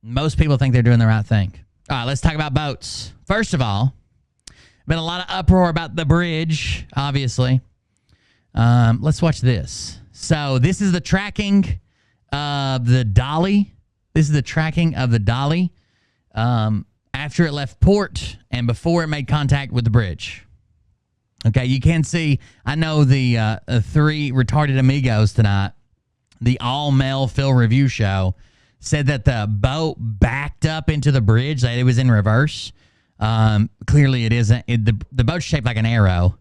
Most people think they're doing the right thing. All right, let's talk about boats. First of all, been a lot of uproar about the bridge, obviously. Let's watch this. So this is the tracking of the dolly. This is the tracking of the dolly after it left port and before it made contact with the bridge. Okay, you can see, I know the three retarded amigos tonight, the all-male Phil review show, said that the boat backed up into the bridge, that it was in reverse. Clearly it isn't. The boat's shaped like an arrow.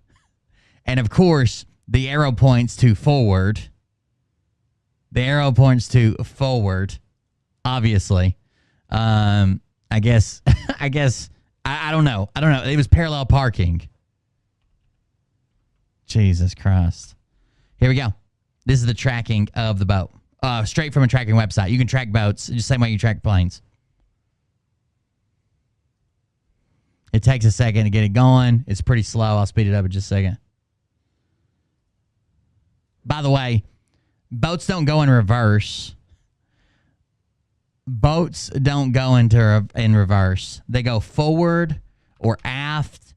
And, of course, the arrow points to forward. The arrow points to forward, obviously. I guess, I don't know. It was parallel parking. Jesus Christ. Here we go. This is the tracking of the boat. Straight from a tracking website. You can track boats the same way you track planes. It takes a second to get it going. It's pretty slow. I'll speed it up in just a second. By the way, boats don't go in reverse. Boats don't go in reverse. They go forward or aftward.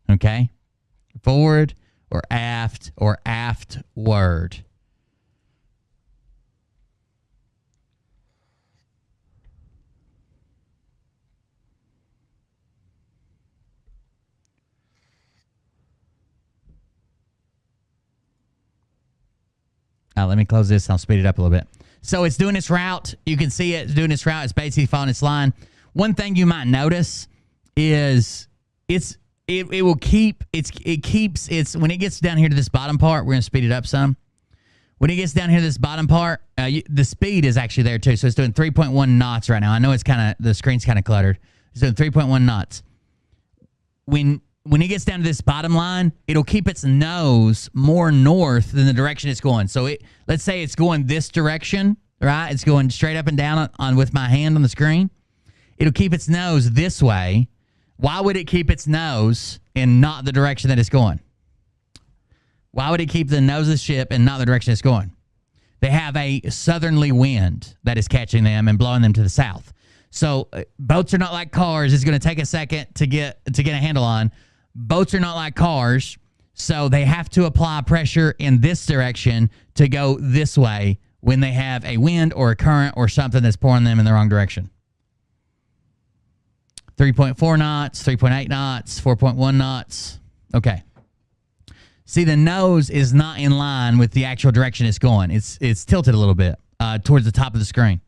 Okay? Forward or aftward. Let me close this. I'll speed it up a little bit. So it's doing its route. You can see it. It's doing its route. It's basically following its line. One thing you might notice is it keeps its when it gets down here to this bottom part. We're gonna speed it up some. When it gets down here to this bottom part, the speed is actually there too. So it's doing 3.1 knots right now. I know it's the screen's kind of cluttered. It's doing 3.1 knots. When it gets down to this bottom line, it'll keep its nose more north than the direction it's going. So let's say it's going this direction, right? It's going straight up and down on with my hand on the screen. It'll keep its nose this way. Why would it keep its nose in not the direction that it's going? Why would it keep the nose of the ship and not the direction it's going? They have a southerly wind that is catching them and blowing them to the south. So boats are not like cars. It's going to take a second to get a handle on. Boats are not like cars, so they have to apply pressure in this direction to go this way when they have a wind or a current or something that's pouring them in the wrong direction. 3.4 knots, 3.8 knots, 4.1 knots. Okay. See, the nose is not in line with the actual direction it's going. It's tilted a little bit towards the top of the screen.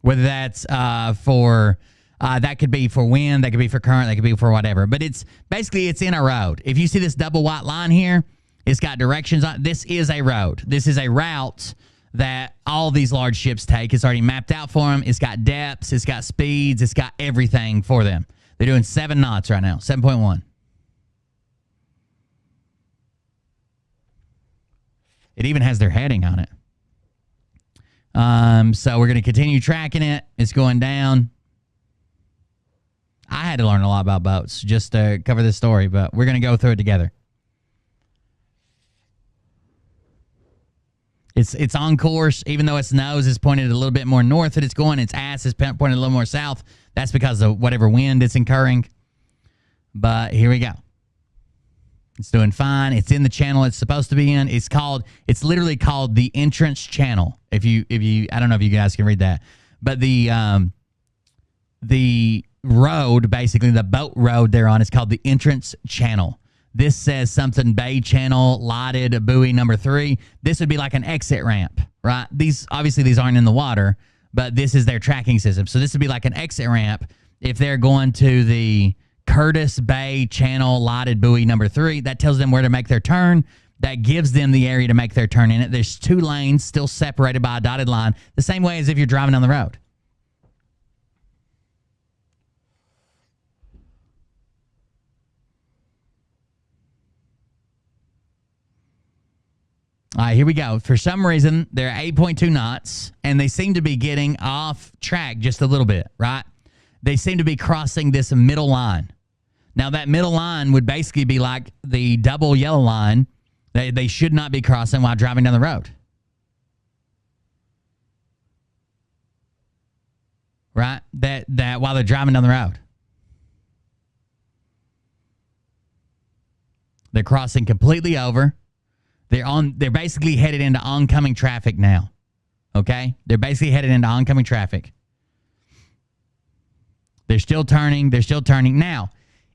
Whether that's that could be for wind, that could be for current, that could be for whatever. But it's in a road. If you see this double white line here, it's got directions on. This is a road. This is a route that all these large ships take. It's already mapped out for them. It's got depths. It's got speeds. It's got everything for them. They're doing 7 knots right now, 7.1. It even has their heading on it. So we're going to continue tracking it. It's going down. I had to learn a lot about boats just to cover this story, but we're going to go through it together. It's on course, even though its nose is pointed a little bit more north than it's going. Its ass is pointed a little more south. That's because of whatever wind it's incurring. But here we go. It's doing fine. It's in the channel it's supposed to be in. It's literally called the entrance channel. If you I don't know if you guys can read that. But the road, basically the boat road they're on, is called the entrance channel. This says something bay channel, lighted, buoy number 3. This would be like an exit ramp, right? These aren't in the water, but this is their tracking system. So this would be like an exit ramp if they're going to the Curtis Bay Channel lighted buoy number 3. That tells them where to make their turn. That gives them the area to make their turn in it. There's 2 lanes still separated by a dotted line, the same way as if you're driving down the road. All right, here we go. For some reason, they're 8.2 knots, and they seem to be getting off track just a little bit, right? They seem to be crossing this middle line. Now, that middle line would basically be like the double yellow line that they should not be crossing while driving down the road. Right? That while they're driving down the road. They're crossing completely over. They're basically headed into oncoming traffic now. Okay? They're basically headed into oncoming traffic. They're still turning. Now,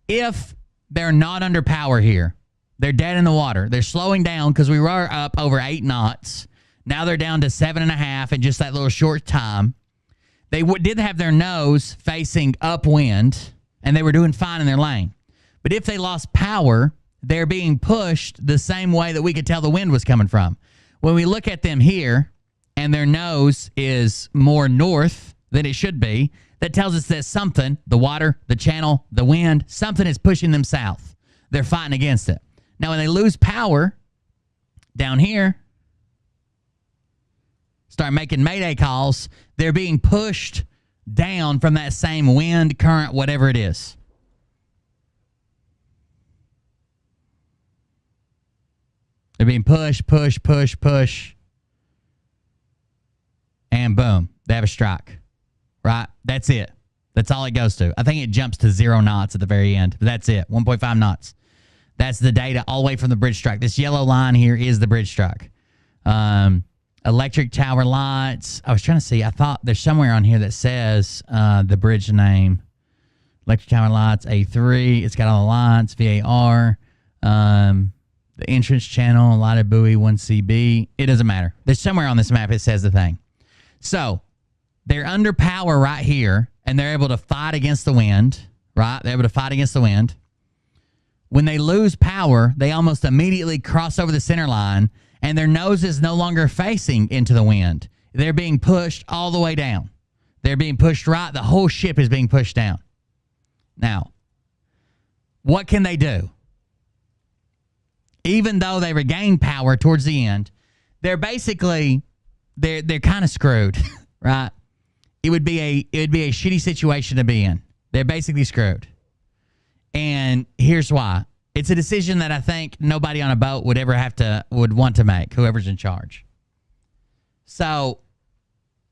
if they're not under power here, they're dead in the water. They're slowing down because we were up over 8 knots. Now they're down to 7.5 in just that little short time. They did have their nose facing upwind, and they were doing fine in their lane. But if they lost power, they're being pushed the same way that we could tell the wind was coming from. When we look at them here, and their nose is more north than it should be, that tells us that something, the water, the channel, the wind, something is pushing them south. They're fighting against it. Now, when they lose power down here, start making mayday calls, they're being pushed down from that same wind, current, whatever it is. They're being pushed, and boom, they have a strike. Right? That's it. That's all it goes to. I think it jumps to 0 knots at the very end. But that's it. 1.5 knots. That's the data all the way from the bridge strike. This yellow line here is the bridge strike. Electric tower lights. I was trying to see. I thought there's somewhere on here that says the bridge name. Electric tower lights, A3. It's got all the lights, VAR. The entrance channel, lighted buoy, 1CB. It doesn't matter. There's somewhere on this map it says the thing. So, they're under power right here, and they're able to fight against the wind, right? They're able to fight against the wind. When they lose power, they almost immediately cross over the center line, and their nose is no longer facing into the wind. They're being pushed all the way down. They're being pushed right. The whole ship is being pushed down. Now, what can they do? Even though they regain power towards the end, they're basically, they're kind of screwed, right? It would be a shitty situation to be in. They're basically screwed. And here's why. It's a decision that I think nobody on a boat would want to make, whoever's in charge. So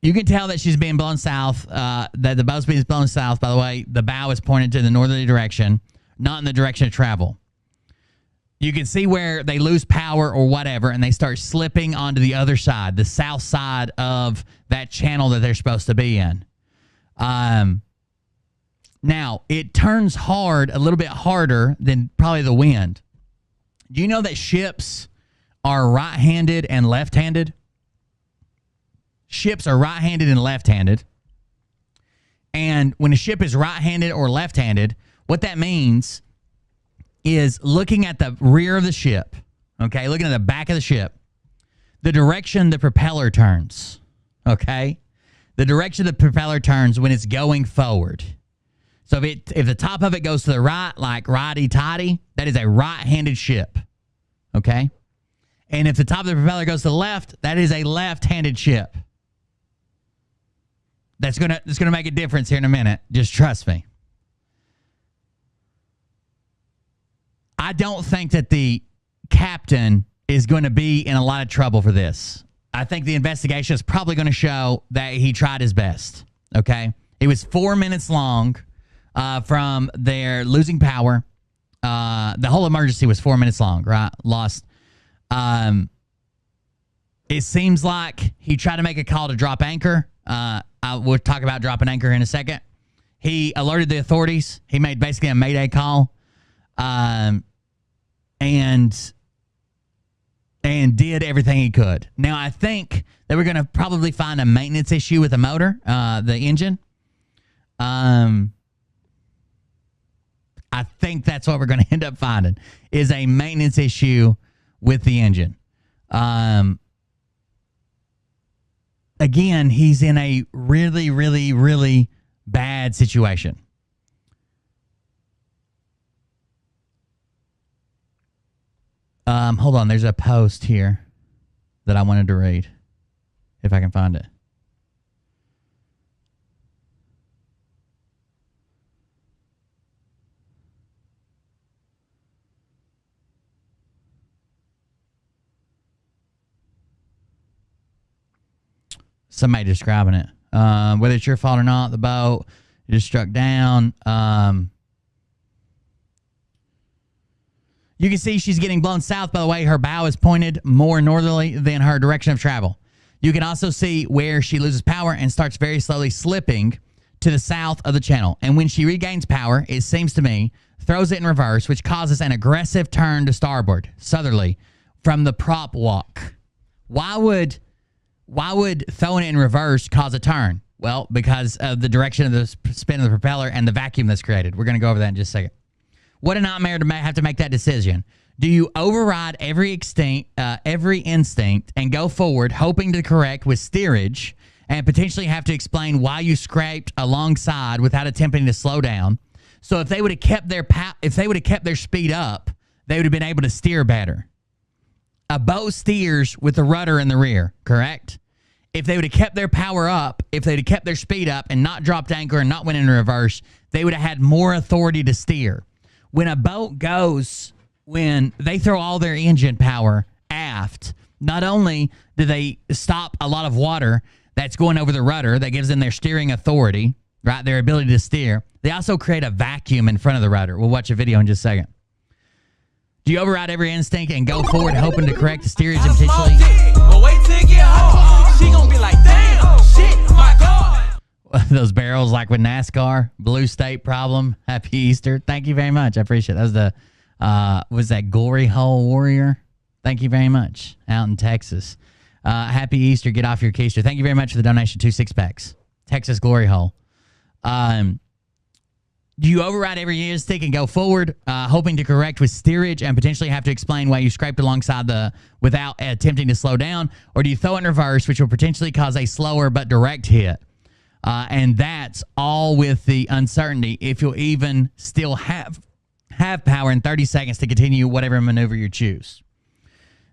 you can tell that she's being blown south, that the boat's being blown south. By the way, the bow is pointed to the northerly direction, not in the direction of travel. You can see where they lose power or whatever, and they start slipping onto the other side, the south side of that channel that they're supposed to be in. Now, it turns hard, a little bit harder than probably the wind. Do you know that ships are right-handed and left-handed? Ships are right-handed and left-handed. And when a ship is right-handed or left-handed, what that means is looking at the rear of the ship, okay, looking at the back of the ship, the direction the propeller turns, okay? The direction the propeller turns when it's going forward. So if the top of it goes to the right, like righty-tighty, that is a right-handed ship, okay? And if the top of the propeller goes to the left, that is a left-handed ship. That's gonna make a difference here in a minute. Just trust me. I don't think that the captain is going to be in a lot of trouble for this. I think the investigation is probably going to show that he tried his best, okay? It was 4 minutes long from their losing power. The whole emergency was 4 minutes long, right? Lost. It seems like he tried to make a call to drop anchor. We'll talk about dropping anchor in a second. He alerted the authorities. He made basically a mayday call. And did everything he could. Now, I think that we're going to probably find a maintenance issue with the motor, the engine. I think that's what we're going to end up finding, is a maintenance issue with the engine. Again, he's in a really, really, really bad situation. Hold on. There's a post here that I wanted to read, if I can find it. somebody describing it. Whether it's your fault or not, the boat just struck down. You can see she's getting blown south by the way her bow is pointed more northerly than her direction of travel. You can also see where she loses power and starts very slowly slipping to the south of the channel. And when she regains power, it seems to me, throws it in reverse, which causes an aggressive turn to starboard, southerly, from the prop walk. Why would throwing it in reverse cause a turn? Well, because of the direction of the spin of the propeller and the vacuum that's created. We're going to go over that in just a second. What a nightmare to have to make that decision. Do you override every instinct and go forward, hoping to correct with steerage, and potentially have to explain why you scraped alongside without attempting to slow down? So if they would have kept their speed up, they would have been able to steer better. A boat steers with the rudder in the rear, correct? If they would have kept their power up, if they'd have kept their speed up and not dropped anchor and not went in reverse, they would have had more authority to steer. When a boat goes, when they throw all their engine power aft, not only do they stop a lot of water that's going over the rudder that gives them their steering authority, right, their ability to steer, they also create a vacuum in front of the rudder. We'll watch a video in just a second. Do you override every instinct and go forward hoping to correct the steerage and potentially... But wait till it get hard. She gonna be like, damn, shit, my God. Those barrels like with NASCAR, Blue State problem. Happy Easter. Thank you very much. I appreciate it. That was the, was that Glory Hole Warrior? Thank you very much. Out in Texas. Happy Easter. Get off your keister. Thank you very much for the donation. 2 6-packs. Texas Glory Hole. Do you override every instinct and go forward, hoping to correct with steerage and potentially have to explain why you scraped alongside without attempting to slow down? Or do you throw it in reverse, which will potentially cause a slower but direct hit? And that's all with the uncertainty if you'll even still have power in 30 seconds to continue whatever maneuver you choose.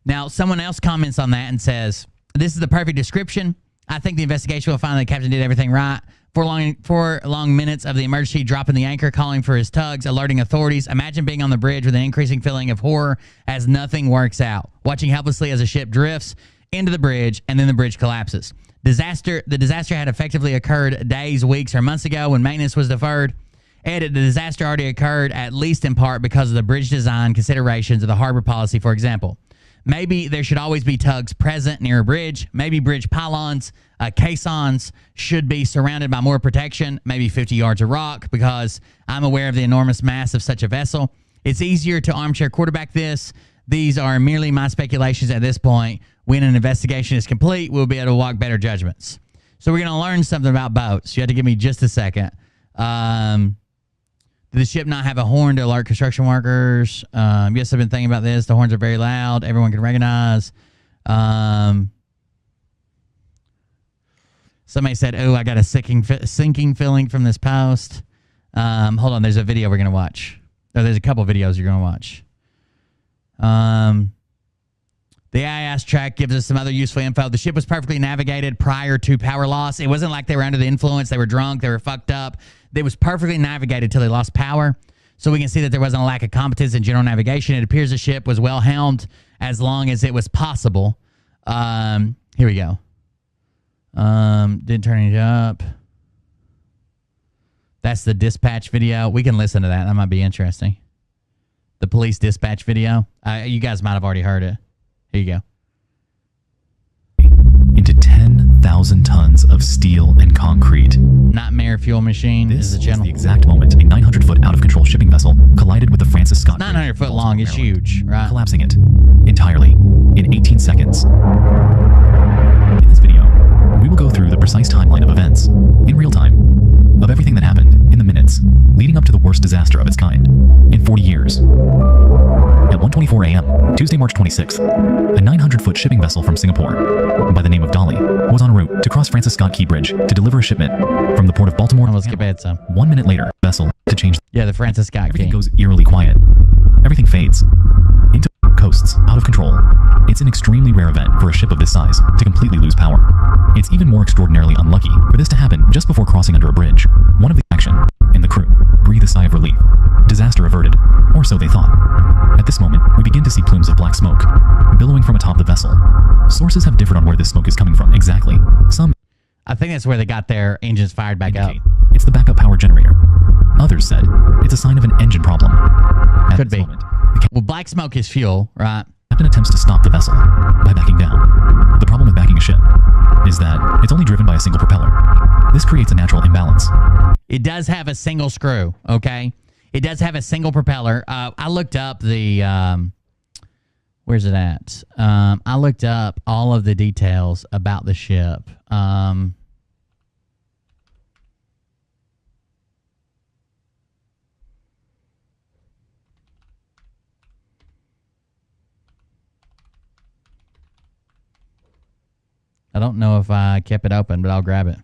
Now, someone else comments on that and says, this is the perfect description. I think the investigation will find that the captain did everything right. 4 long minutes of the emergency, dropping the anchor, calling for his tugs, alerting authorities. Imagine being on the bridge with an increasing feeling of horror as nothing works out. Watching helplessly as a ship drifts into the bridge and then the bridge collapses. The disaster had effectively occurred days, weeks, or months ago when maintenance was deferred. The disaster already occurred at least in part because of the bridge design considerations of the harbor policy, for example. Maybe there should always be tugs present near a bridge. Maybe bridge pylons, caissons should be surrounded by more protection, maybe 50 yards of rock, because I'm aware of the enormous mass of such a vessel. It's easier to armchair quarterback this. These are merely my speculations at this point. When an investigation is complete, we'll be able to walk better judgments. So we're going to learn something about boats. You have to give me just a second. Did the ship not have a horn to alert construction workers? Yes, I've been thinking about this. The horns are very loud. Everyone can recognize. Somebody said, oh, I got a sinking feeling from this post. Hold on. There's a video we're going to watch. Oh, there's a couple videos you're going to watch. The AIS track gives us some other useful info. The ship was perfectly navigated prior to power loss. It wasn't like they were under the influence. They were drunk. They were fucked up. It was perfectly navigated till they lost power. So we can see that there wasn't a lack of competence in general navigation. It appears the ship was well helmed as long as it was possible. Here we go. Didn't turn it up. That's the dispatch video. We can listen to that. That might be interesting. The police dispatch video. You guys might have already heard it. Here you go. Into 10,000 tons of steel and concrete. Nightmare fuel machine is the channel. The exact moment a 900-foot out-of-control shipping vessel collided with the Francis Scott Bridge. 900 foot long is huge, right? Collapsing it entirely in 18 seconds. In this video, we will go through the precise timeline of events in real time of everything that happened in the minutes leading up to the worst disaster of its kind in 40 years. At 1:24 a.m., Tuesday, March 26th, a 900-foot shipping vessel from Singapore by the name of Dolly was en route to cross Francis Scott Key Bridge to deliver a shipment from the port of Baltimore. Let's get bad some. 1 minute later, vessel to change. Yeah, the Francis Scott Key. Everything goes eerily quiet. Everything fades into coasts out of control. It's an extremely rare event for a ship of this size to completely lose power. It's even more extraordinarily unlucky for this to happen just before crossing under a bridge. One of the action and the crew breathe a sigh of relief. Disaster averted, or so they thought. At this moment, we begin to see plumes of black smoke billowing from atop the vessel. Sources have differed on where this smoke is coming from exactly. Some I think that's where they got their engines fired back up. It's the backup power generator. Others said it's a sign of an engine problem. At Could this be. moment, Well, black smoke is fuel, right? the captain attempts to stop the vessel by backing down. The problem with backing a ship is that it's only driven by a single propeller. This creates a natural imbalance. It does have a single screw, okay? It does have a single propeller. I looked up the... where's it at? I looked up all of the details about the ship. I don't know if I kept it open, but I'll grab it.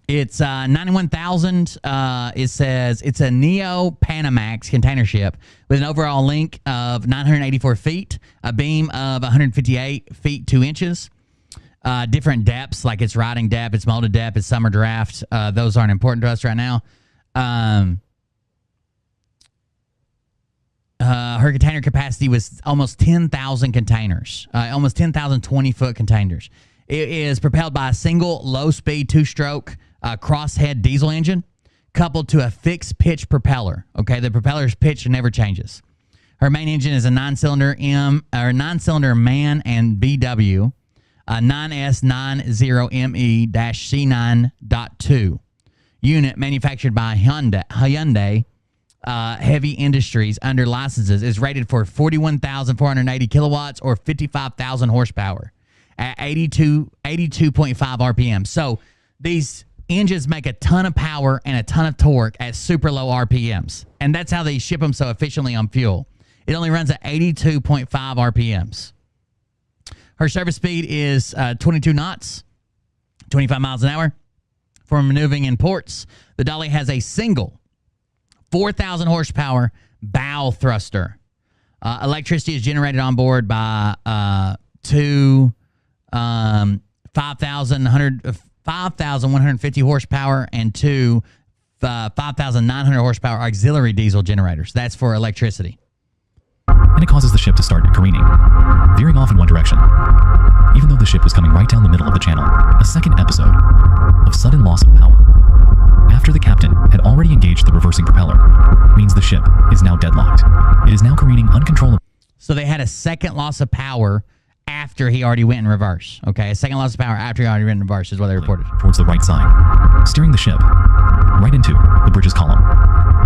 It's 91,000. It says it's a Neo Panamax container ship with an overall length of 984 feet, a beam of 158 feet 2 inches. Different depths, like its riding depth, its molded depth, its summer draft. Those aren't important to us right now. Her container capacity was almost 10,000 containers, almost 10,000 20-foot containers. It is propelled by a single low-speed 2-stroke crosshead diesel engine coupled to a fixed pitch propeller. Okay, the propeller's pitch never changes. Her main engine is a 9-cylinder MAN and BW 9S90ME-C9.2 unit manufactured by Hyundai Heavy Industries under licenses. Is rated for 41,480 kilowatts or 55,000 horsepower at 82.5 RPM. So these engines make a ton of power and a ton of torque at super low RPMs. And that's how they ship them so efficiently on fuel. It only runs at 82.5 RPMs. Her service speed is 22 knots, 25 miles an hour. For maneuvering in ports, the Dolly has a single 4,000 horsepower bow thruster. Electricity is generated on board by two 5,150 horsepower and two 5,900 horsepower auxiliary diesel generators. That's for electricity. And it causes the ship to start careening, veering off in one direction. Even though the ship was coming right down the middle of the channel, a second episode of sudden loss of power after the captain had already engaged the reversing propeller means the ship is now deadlocked. It is now careening uncontrollably. So they had a second loss of power after he already went in reverse. Okay, a second loss of power after he already went in reverse is what they reported. Towards the right side, steering the ship right into the bridge's column.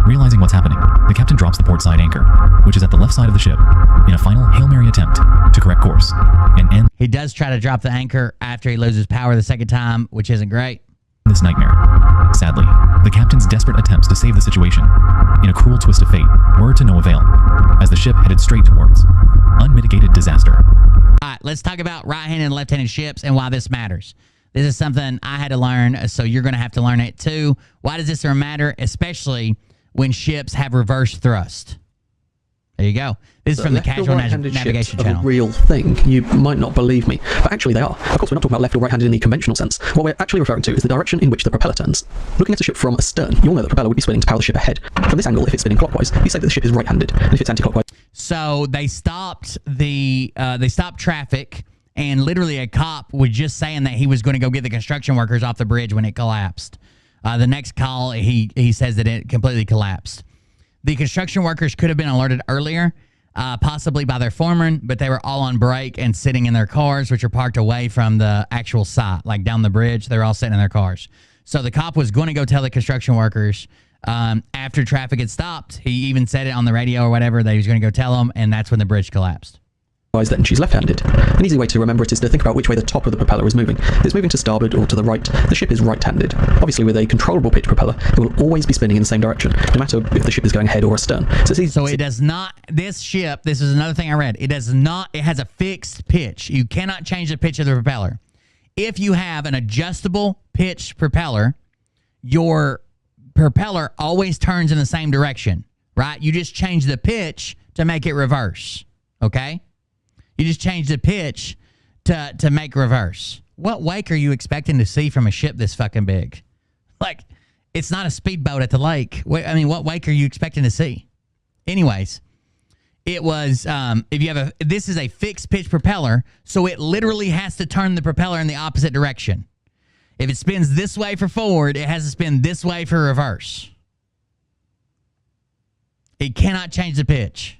Realizing what's happening, the captain drops the port side anchor, which is at the left side of the ship, in a final Hail Mary attempt to correct course and end. He does try to drop the anchor after he loses power the second time, which isn't great. This nightmare. Sadly, the captain's desperate attempts to save the situation in a cruel twist of fate were to no avail, as the ship headed straight towards unmitigated disaster. All right, let's talk about right-handed and left-handed ships and why this matters. This is something I had to learn, so you're going to have to learn it too. Why does this matter? Especially when ships have reverse thrust. There you go. This is from the Casual Navigation Channel. A real thing. You might not believe me, but actually they are. Of course, we're not talking about left or right-handed in the conventional sense. What we're actually referring to is the direction in which the propeller turns. Looking at a ship from astern, you'll know that the propeller would be spinning to power the ship ahead. From this angle, if it's spinning clockwise, we say that the ship is right-handed, and if it's anti-clockwise. So they stopped traffic, and literally a cop was just saying that he was going to go get the construction workers off the bridge when it collapsed. The next call, he says that it completely collapsed. The construction workers could have been alerted earlier, possibly by their foreman, but they were all on break and sitting in their cars, which are parked away from the actual site, like down the bridge. They're all sitting in their cars. So the cop was going to go tell the construction workers after traffic had stopped. He even said it on the radio or whatever that he was going to go tell them, and that's when the bridge collapsed. Then she's left-handed. An easy way to remember it is to think about which way the top of the propeller is moving. If it's moving to starboard or to the right, the ship is right-handed. Obviously, with a controllable pitch propeller, it will always be spinning in the same direction, no matter if the ship is going ahead or astern. So it does not, this ship, this is another thing I read, it has a fixed pitch. You cannot change the pitch of the propeller. If you have an adjustable pitch propeller, your propeller always turns in the same direction, right? You just change the pitch to make it reverse, okay? You just change the pitch to make reverse. What wake are you expecting to see from a ship this fucking big? Like, it's not a speedboat at the lake. I mean, what wake are you expecting to see? Anyways, it was, if you have this is a fixed pitch propeller, so it literally has to turn the propeller in the opposite direction. If it spins this way for forward, it has to spin this way for reverse. It cannot change the pitch.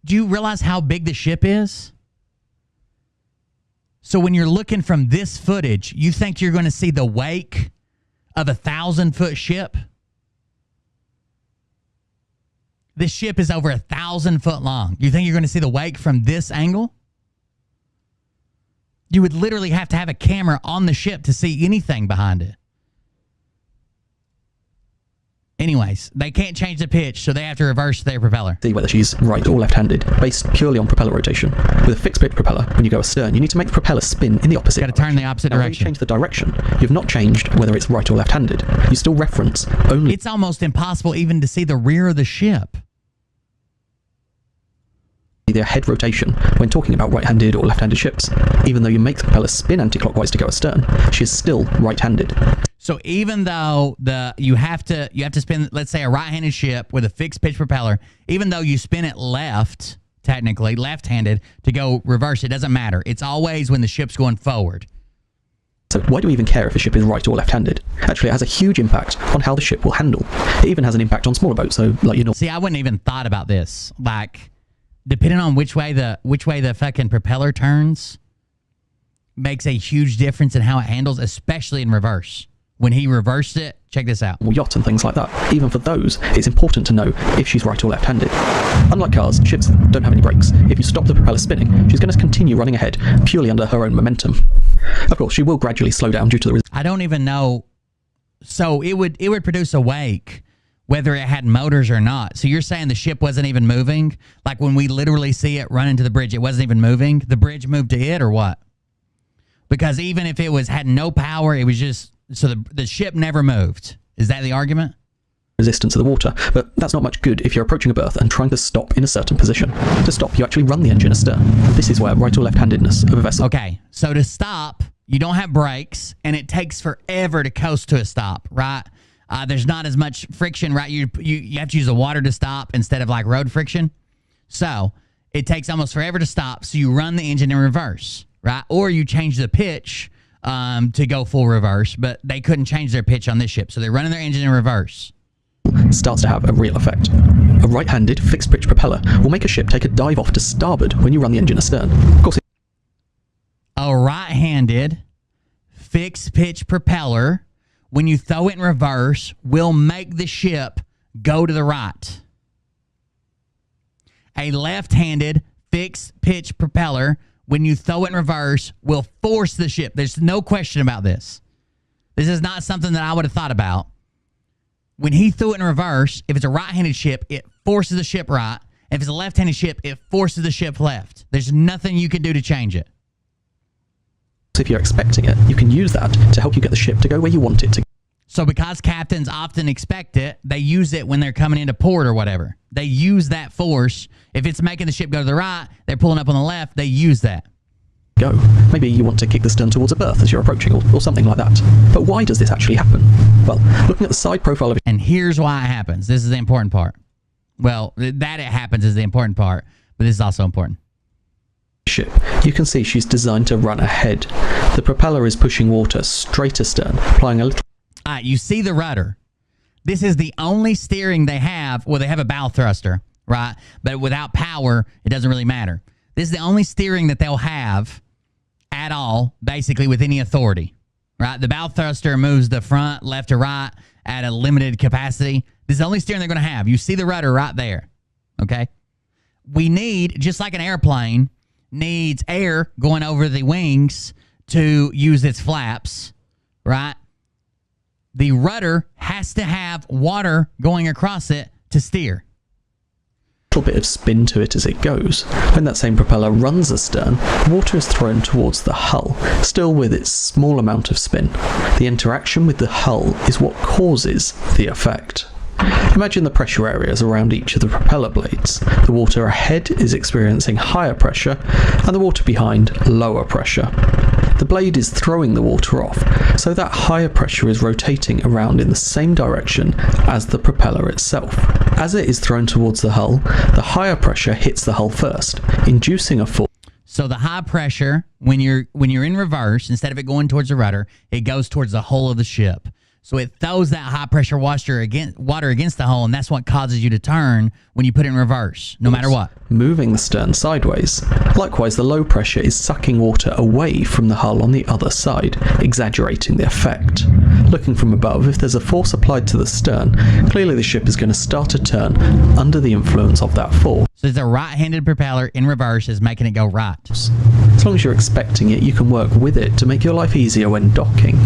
Do you realize how big the ship is? So when you're looking from this footage, you think you're going to see the wake of a 1,000-foot ship? This ship is over 1,000 foot long. You think you're going to see the wake from this angle? You would literally have to have a camera on the ship to see anything behind it. Anyways, they can't change the pitch, so they have to reverse their propeller. See whether she's right or left-handed, based purely on propeller rotation. With a fixed pitch propeller, when you go astern, you need to make the propeller spin in the opposite direction. Got to turn the opposite direction. When you change the direction, you've not changed whether it's right or left-handed. You still reference only... It's almost impossible even to see the rear of the ship. their head rotation when talking about right-handed or left-handed ships. Even though you make the propeller spin anti-clockwise to go astern, she is still right-handed. So even though you have to spin, let's say, a right-handed ship with a fixed pitch propeller, even though you spin it left, technically left-handed, to go reverse, it doesn't matter. It's always when the ship's going forward. So why do we even care if a ship is right or left-handed? Actually, it has a huge impact on how the ship will handle. It even has an impact on smaller boats, so like, you know. See, I wouldn't even thought about this. Like, depending on which way the fucking propeller turns makes a huge difference in how it handles, especially in reverse. When he reversed it, check this out. Yacht and things like that. Even for those, it's important to know if she's right or left-handed. Unlike cars, ships don't have any brakes. If you stop the propeller spinning, she's going to continue running ahead purely under her own momentum. Of course, she will gradually slow down due to the... I don't even know. So it would produce a wake whether it had motors or not. So you're saying the ship wasn't even moving? Like when we literally see it run into the bridge, it wasn't even moving? The bridge moved to it or what? Because even if it had no power, it was just... So the ship never moved. Is that the argument? Resistance of the water, but that's not much good if you're approaching a berth and trying to stop in a certain position. To stop, you actually run the engine astern. This is where right or left-handedness of a vessel... Okay, so to stop, you don't have brakes, and it takes forever to coast to a stop, right? There's not as much friction, right? You have to use the water to stop instead of like road friction. So it takes almost forever to stop, so you run the engine in reverse, right? Or you change the pitch to go full reverse, but they couldn't change their pitch on this ship, so they're running their engine in reverse. Starts to have a real effect. A right-handed fixed pitch propeller will make a ship take a dive off to starboard when you run the engine astern. Of course, a right-handed fixed pitch propeller, when you throw it in reverse, will make the ship go to the right. A left-handed fixed pitch propeller, when you throw it in reverse, will force the ship. There's no question about this. This is not something that I would have thought about. When he threw it in reverse, if it's a right-handed ship, it forces the ship right. If it's a left-handed ship, it forces the ship left. There's nothing you can do to change it. If you're expecting it, you can use that to help you get the ship to go where you want it to. So because captains often expect it, they use it when they're coming into port or whatever. They use that force. If it's making the ship go to the right, they're pulling up on the left, they use that. Go. Maybe you want to kick the stern towards a berth as you're approaching or something like that. But why does this actually happen? Well, looking at the side profile of... And here's why it happens. This is the important part. Well, that it happens is the important part, but this is also important. Ship, you can see she's designed to run ahead. The propeller is pushing water straight astern, applying a little... All right, you see the rudder. This is the only steering they have. Well, they have a bow thruster, right? But without power, it doesn't really matter. This is the only steering that they'll have at all, basically, with any authority, right? The bow thruster moves the front left to right at a limited capacity. This is the only steering they're going to have. You see the rudder right there, okay? We need, just like an airplane needs air going over the wings to use its flaps, right? The rudder has to have water going across it to steer. Little bit of spin to it as it goes. When that same propeller runs astern, water is thrown towards the hull, still with its small amount of spin. The interaction with the hull is what causes the effect. Imagine the pressure areas around each of the propeller blades. The water ahead is experiencing higher pressure, and the water behind lower pressure. The blade is throwing the water off, so that higher pressure is rotating around in the same direction as the propeller itself, As it is thrown towards the hull, the higher pressure hits the hull first, inducing a fall. So the high pressure, when you're in reverse, instead of it going towards the rudder, it goes towards the hull of the ship. So it throws that high pressure water against the hull, and that's what causes you to turn when you put it in reverse, no matter what. Moving the stern sideways. Likewise, the low pressure is sucking water away from the hull on the other side, exaggerating the effect. Looking from above, if there's a force applied to the stern, clearly the ship is going to start to turn under the influence of that force. So the right-handed propeller in reverse is making it go right. As long as you're expecting it, you can work with it to make your life easier when docking.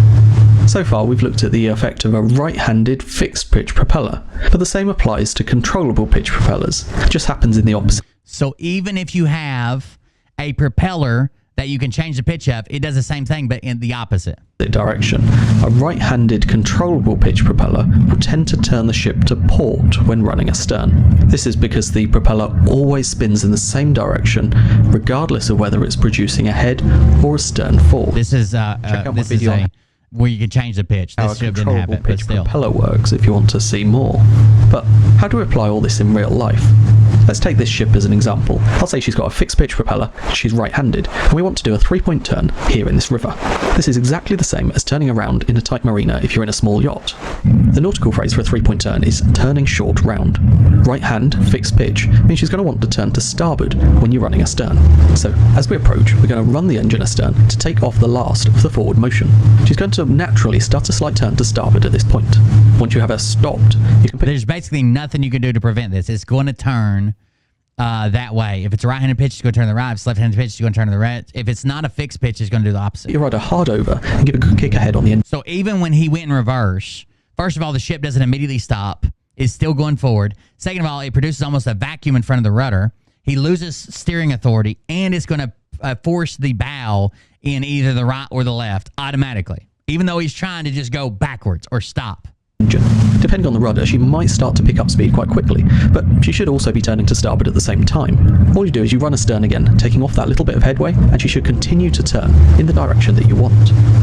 So far, we've looked at the effect of a right-handed fixed-pitch propeller, but the same applies to controllable pitch propellers. It just happens in the opposite. So even if you have a propeller that you can change the pitch of, it does the same thing, but in the opposite direction. A right-handed controllable pitch propeller will tend to turn the ship to port when running astern. This is because the propeller always spins in the same direction, regardless of whether it's producing a head or a stern fall. This is where you can change the pitch. This should have been habit, but still. Propeller works if you want to see more. But how do we apply all this in real life? Let's take this ship as an example. I'll say she's got a fixed pitch propeller, she's right-handed, and we want to do a 3-point turn here in this river. This is exactly the same as turning around in a tight marina if you're in a small yacht. The nautical phrase for a 3-point turn is turning short round. Right hand, fixed pitch, means she's going to want to turn to starboard when you're running astern. So, as we approach, we're going to run the engine astern to take off the last of the forward motion. She's going to naturally start a slight turn to starboard at this point. Once you have her stopped, you can There's basically nothing you can do to prevent this. It's going to turn that way. If it's a right-handed pitch, it's going to turn to the right. If it's left-handed pitch, it's going to turn to the right. If it's not a fixed pitch, it's going to do the opposite. You ride her hard over and give a good kick ahead on the engine. So even when he went in reverse, first of all, the ship doesn't immediately stop. It's still going forward. Second of all, it produces almost a vacuum in front of the rudder. He loses steering authority, and it's going to force the bow in either the right or the left automatically, even though he's trying to just go backwards or stop. Depending on the rudder, she might start to pick up speed quite quickly, but she should also be turning to starboard at the same time. All you do is you run astern again, taking off that little bit of headway, and she should continue to turn in the direction that you want.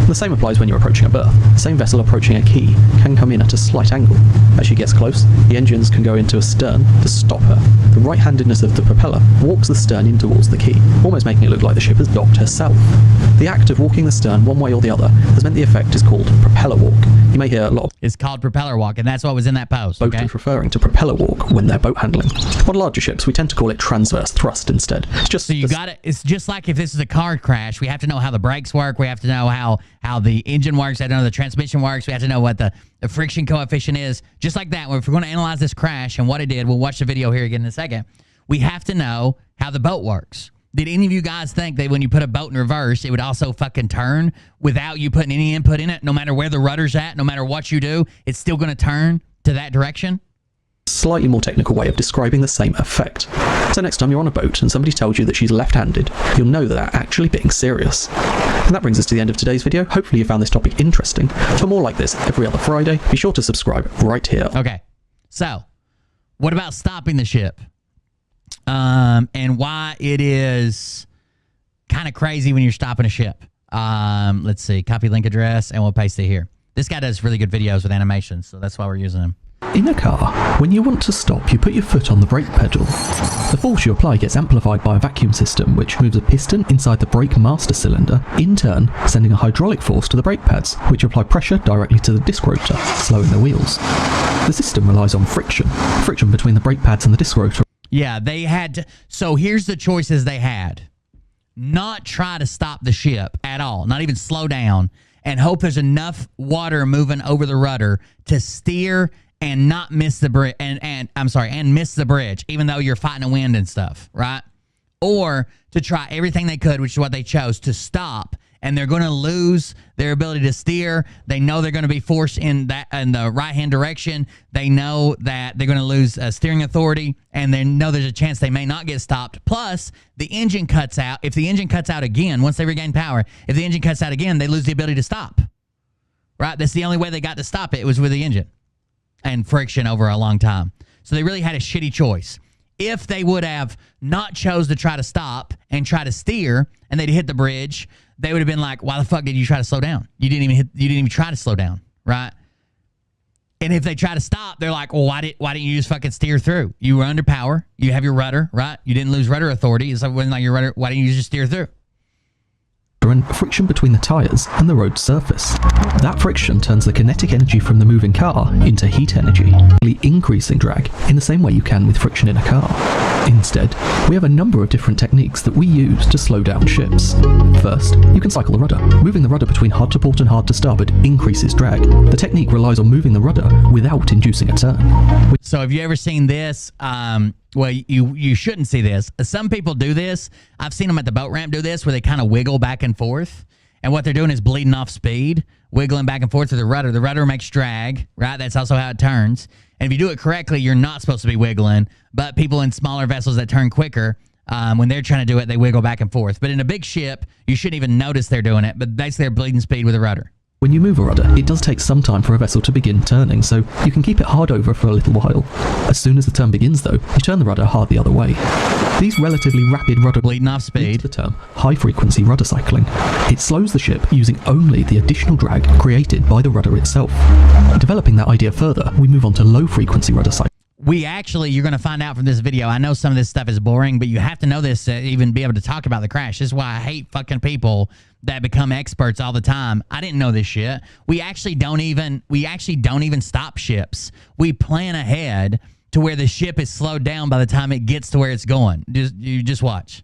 The same applies when you're approaching a berth. The same vessel approaching a quay can come in at a slight angle. As she gets close, the engines can go into astern to stop her. The right-handedness of the propeller walks the stern in towards the quay, almost making it look like the ship has docked herself. The act of walking the stern one way or the other has meant the effect is called propeller walk. You may hear a lot of It's called propeller walk, and that's what was in that post. boaters Okay? referring to propeller walk when they're boat handling. On larger ships, we tend to call it transverse thrust instead. It's just So you got it. It's just like if this is a car crash, we have to know how the brakes work. We have to know how the engine works. We have to know the transmission works. We have to know what the friction coefficient is. Just like that. If we're going to analyze this crash and what it did, we'll watch the video here again in a second. We have to know how the boat works. Did any of you guys think that when you put a boat in reverse, it would also fucking turn without you putting any input in it? No matter where the rudder's at, no matter what you do, it's still going to turn to that direction? slightly more technical way of describing the same effect. So next time you're on a boat and somebody tells you that she's left-handed, you'll know that they're actually being serious. And that brings us to the end of today's video. Hopefully you found this topic interesting. For more like this every other Friday, be sure to subscribe right here. Okay, so what about stopping the ship? And why it is kind of crazy when you're stopping a ship. Let's see, copy link address, and we'll paste it here. This guy does really good videos with animations, so that's why we're using him. In a car, when you want to stop, you put your foot on the brake pedal. The force you apply gets amplified by a vacuum system which moves a piston inside the brake master cylinder, in turn sending a hydraulic force to the brake pads, which apply pressure directly to the disc rotor, slowing the wheels. The system relies on friction between the brake pads and the disc rotor. Yeah, they had to, so here's the choices they had. Not try to stop the ship at all, not even slow down, and hope there's enough water moving over the rudder to steer and not miss the bridge, and miss the bridge, even though you're fighting a wind and stuff, right? Or to try everything they could, which is what they chose, to stop, and they're going to lose their ability to steer. They know they're going to be forced in the right-hand direction. They know that they're going to lose steering authority, and they know there's a chance they may not get stopped. Plus, the engine cuts out. If the engine cuts out again, once they regain power, if the engine cuts out again, they lose the ability to stop, right? That's the only way they got to stop it, was with the engine and friction over a long time. So they really had a shitty choice. If they would have not chose to try to stop and try to steer, and they'd hit the bridge, they would have been like, why the fuck did you try to slow down? You didn't even try to slow down, right? And if they try to stop, they're like, well, why didn't you just fucking steer through? You were under power. You have your rudder, right? You didn't lose rudder authority. It's like your rudder. Why didn't you just steer through? And friction between the tyres and the road surface. That friction turns the kinetic energy from the moving car into heat energy, increasing drag in the same way you can with friction in a car. Instead, we have a number of different techniques that we use to slow down ships. First, you can cycle the rudder. Moving the rudder between hard to port and hard to starboard increases drag. The technique relies on moving the rudder without inducing a turn. So have you ever seen this? Well, you shouldn't see this. Some people do this. I've seen them at the boat ramp do this, where they kind of wiggle back and forth. And what they're doing is bleeding off speed, wiggling back and forth with the rudder. The rudder makes drag, right? That's also how it turns. And if you do it correctly, you're not supposed to be wiggling. But people in smaller vessels that turn quicker, when they're trying to do it, they wiggle back and forth. But in a big ship, you shouldn't even notice they're doing it. But basically, they're bleeding speed with the rudder. When you move a rudder, it does take some time for a vessel to begin turning, so you can keep it hard over for a little while. As soon as the turn begins, though, you turn the rudder hard the other way. These relatively rapid rudder bleeding off speed, the term high-frequency rudder cycling. It slows the ship using only the additional drag created by the rudder itself. Developing that idea further, we move on to low-frequency rudder cycling. We actually, you're going to find out from this video, I know some of this stuff is boring, but you have to know this to even be able to talk about the crash. This is why I hate fucking people that become experts all the time. I didn't know this shit. We actually don't even stop ships. We plan ahead to where the ship is slowed down by the time it gets to where it's going. You just watch.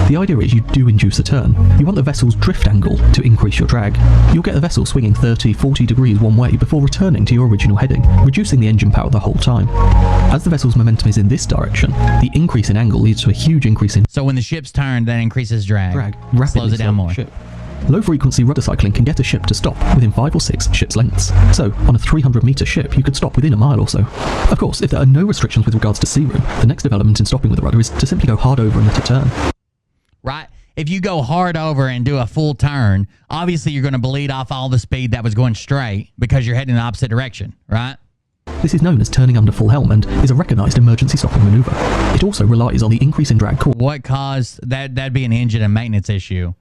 The idea is you do induce a turn. You want the vessel's drift angle to increase your drag. You'll get the vessel swinging 30, 40 degrees one way before returning to your original heading, reducing the engine power the whole time. As the vessel's momentum is in this direction, the increase in angle leads to a huge increase in... So when the ship's turned, that increases drag rapidly slows it down more. Low-frequency rudder cycling can get a ship to stop within 5 or 6 ship's lengths. So, on a 300-metre ship, you could stop within a mile or so. Of course, if there are no restrictions with regards to sea room, the next development in stopping with the rudder is to simply go hard over and let it turn. Right? If you go hard over and do a full turn, obviously you're going to bleed off all the speed that was going straight because you're heading in the opposite direction, right? This is known as turning under full helm and is a recognised emergency stopping manoeuvre. It also relies on the increase in drag. What caused that? That'd be an engine and maintenance issue.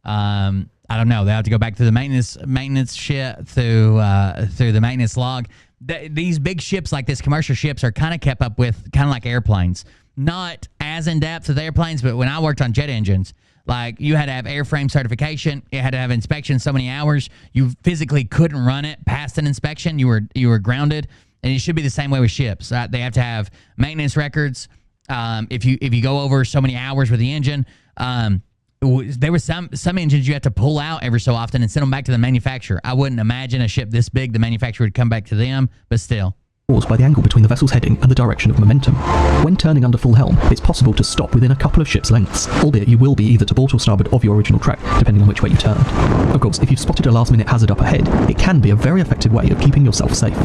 I don't know. They have to go back to the maintenance shit through the maintenance log. These big ships like this, commercial ships, are kind of kept up with, kind of like airplanes. Not as in depth as airplanes, but when I worked on jet engines, like you had to have airframe certification, you had to have inspection so many hours. You physically couldn't run it past an inspection. You were grounded, and it should be the same way with ships. Right? They have to have maintenance records. If you go over so many hours with the engine, there were some engines you have to pull out every so often and send them back to the manufacturer. I wouldn't imagine a ship this big, the manufacturer would come back to them, but still. Caused by the angle between the vessel's heading and the direction of momentum. When turning under full helm, it's possible to stop within a couple of ship's lengths, albeit you will be either to port or starboard of your original track, depending on which way you turned. Of course, if you've spotted a last-minute hazard up ahead, it can be a very effective way of keeping yourself safe.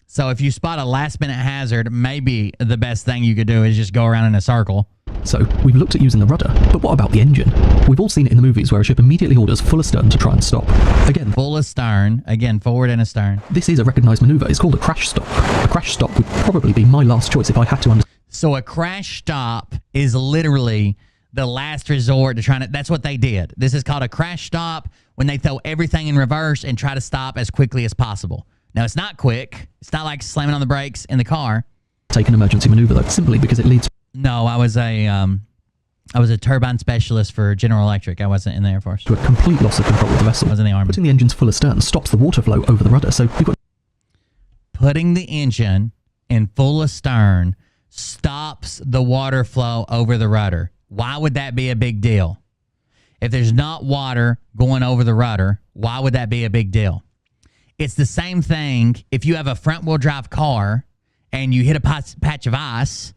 So if you spot a last-minute hazard, maybe the best thing you could do is just go around in a circle. So, we've looked at using the rudder, but what about the engine? We've all seen it in the movies where a ship immediately orders full astern to try and stop. Again, full astern, again, forward and astern. This is a recognised manoeuvre. It's called a crash stop. A crash stop would probably be my last choice if I had to understand. So a crash stop is literally the last resort to trying to... That's what they did. This is called a crash stop, when they throw everything in reverse and try to stop as quickly as possible. Now, it's not quick. It's not like slamming on the brakes in the car. Take an emergency manoeuvre, though, simply because it leads... No, I was a turbine specialist for General Electric. I wasn't in the Air Force. To a complete loss of control of the vessel. I was in the Army. Putting the engines full astern stops the water flow over the rudder, so you've got... Putting the engine in full astern stops the water flow over the rudder. Why would that be a big deal? If there's not water going over the rudder, why would that be a big deal? It's the same thing if you have a front-wheel drive car and you hit a patch of ice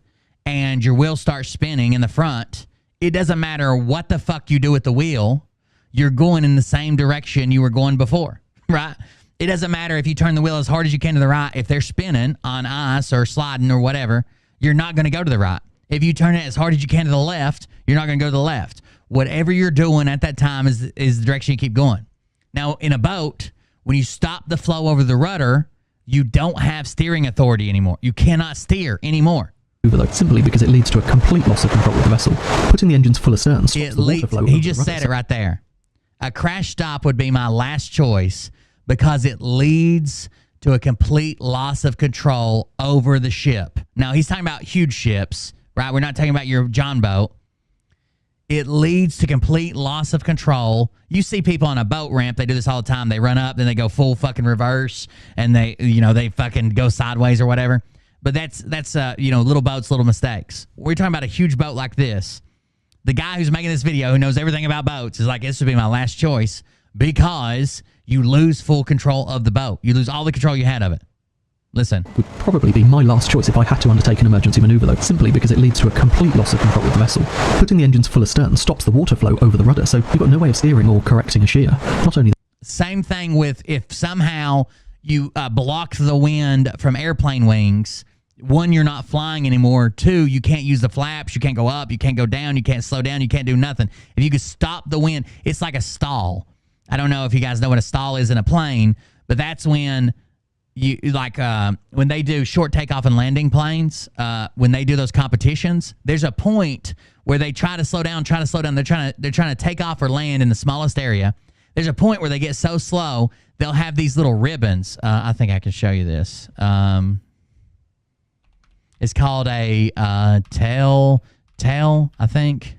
and your wheel starts spinning in the front. It doesn't matter what the fuck you do with the wheel, you're going in the same direction you were going before, right? It doesn't matter if you turn the wheel as hard as you can to the right. If they're spinning on ice or sliding or whatever, you're not going to go to the right. If you turn it as hard as you can to the left, you're not going to go to the left. Whatever you're doing at that time is the direction you keep going. Now, in a boat, when you stop the flow over the rudder, you don't have steering authority anymore. You cannot steer anymore. Simply because it leads to a complete loss of control of the vessel. Putting the engines full astern stops the water flow. He just said it right there. A crash stop would be my last choice because it leads to a complete loss of control over the ship. Now, he's talking about huge ships, right? We're not talking about your John boat. It leads to complete loss of control. You see people on a boat ramp, they do this all the time. They run up, then they go full fucking reverse, and they fucking go sideways or whatever. But that's little boats, little mistakes. We're talking about a huge boat like this. The guy who's making this video, who knows everything about boats, is like, this would be my last choice because you lose full control of the boat. You lose all the control you had of it. Listen. Would probably be my last choice if I had to undertake an emergency maneuver, though, simply because it leads to a complete loss of control of the vessel. Putting the engines full astern stops the water flow over the rudder, so you've got no way of steering or correcting a shear. Not only same thing with if somehow you block the wind from airplane wings. One, you're not flying anymore. Two, you can't use the flaps. You can't go up. You can't go down. You can't slow down. You can't do nothing. If you could stop the wind, it's like a stall. I don't know if you guys know what a stall is in a plane, but that's when you when they do short takeoff and landing planes, when they do those competitions, there's a point where they try to slow down. They're trying to take off or land in the smallest area. There's a point where they get so slow, they'll have these little ribbons. I think I can show you this. It's called a tail, I think.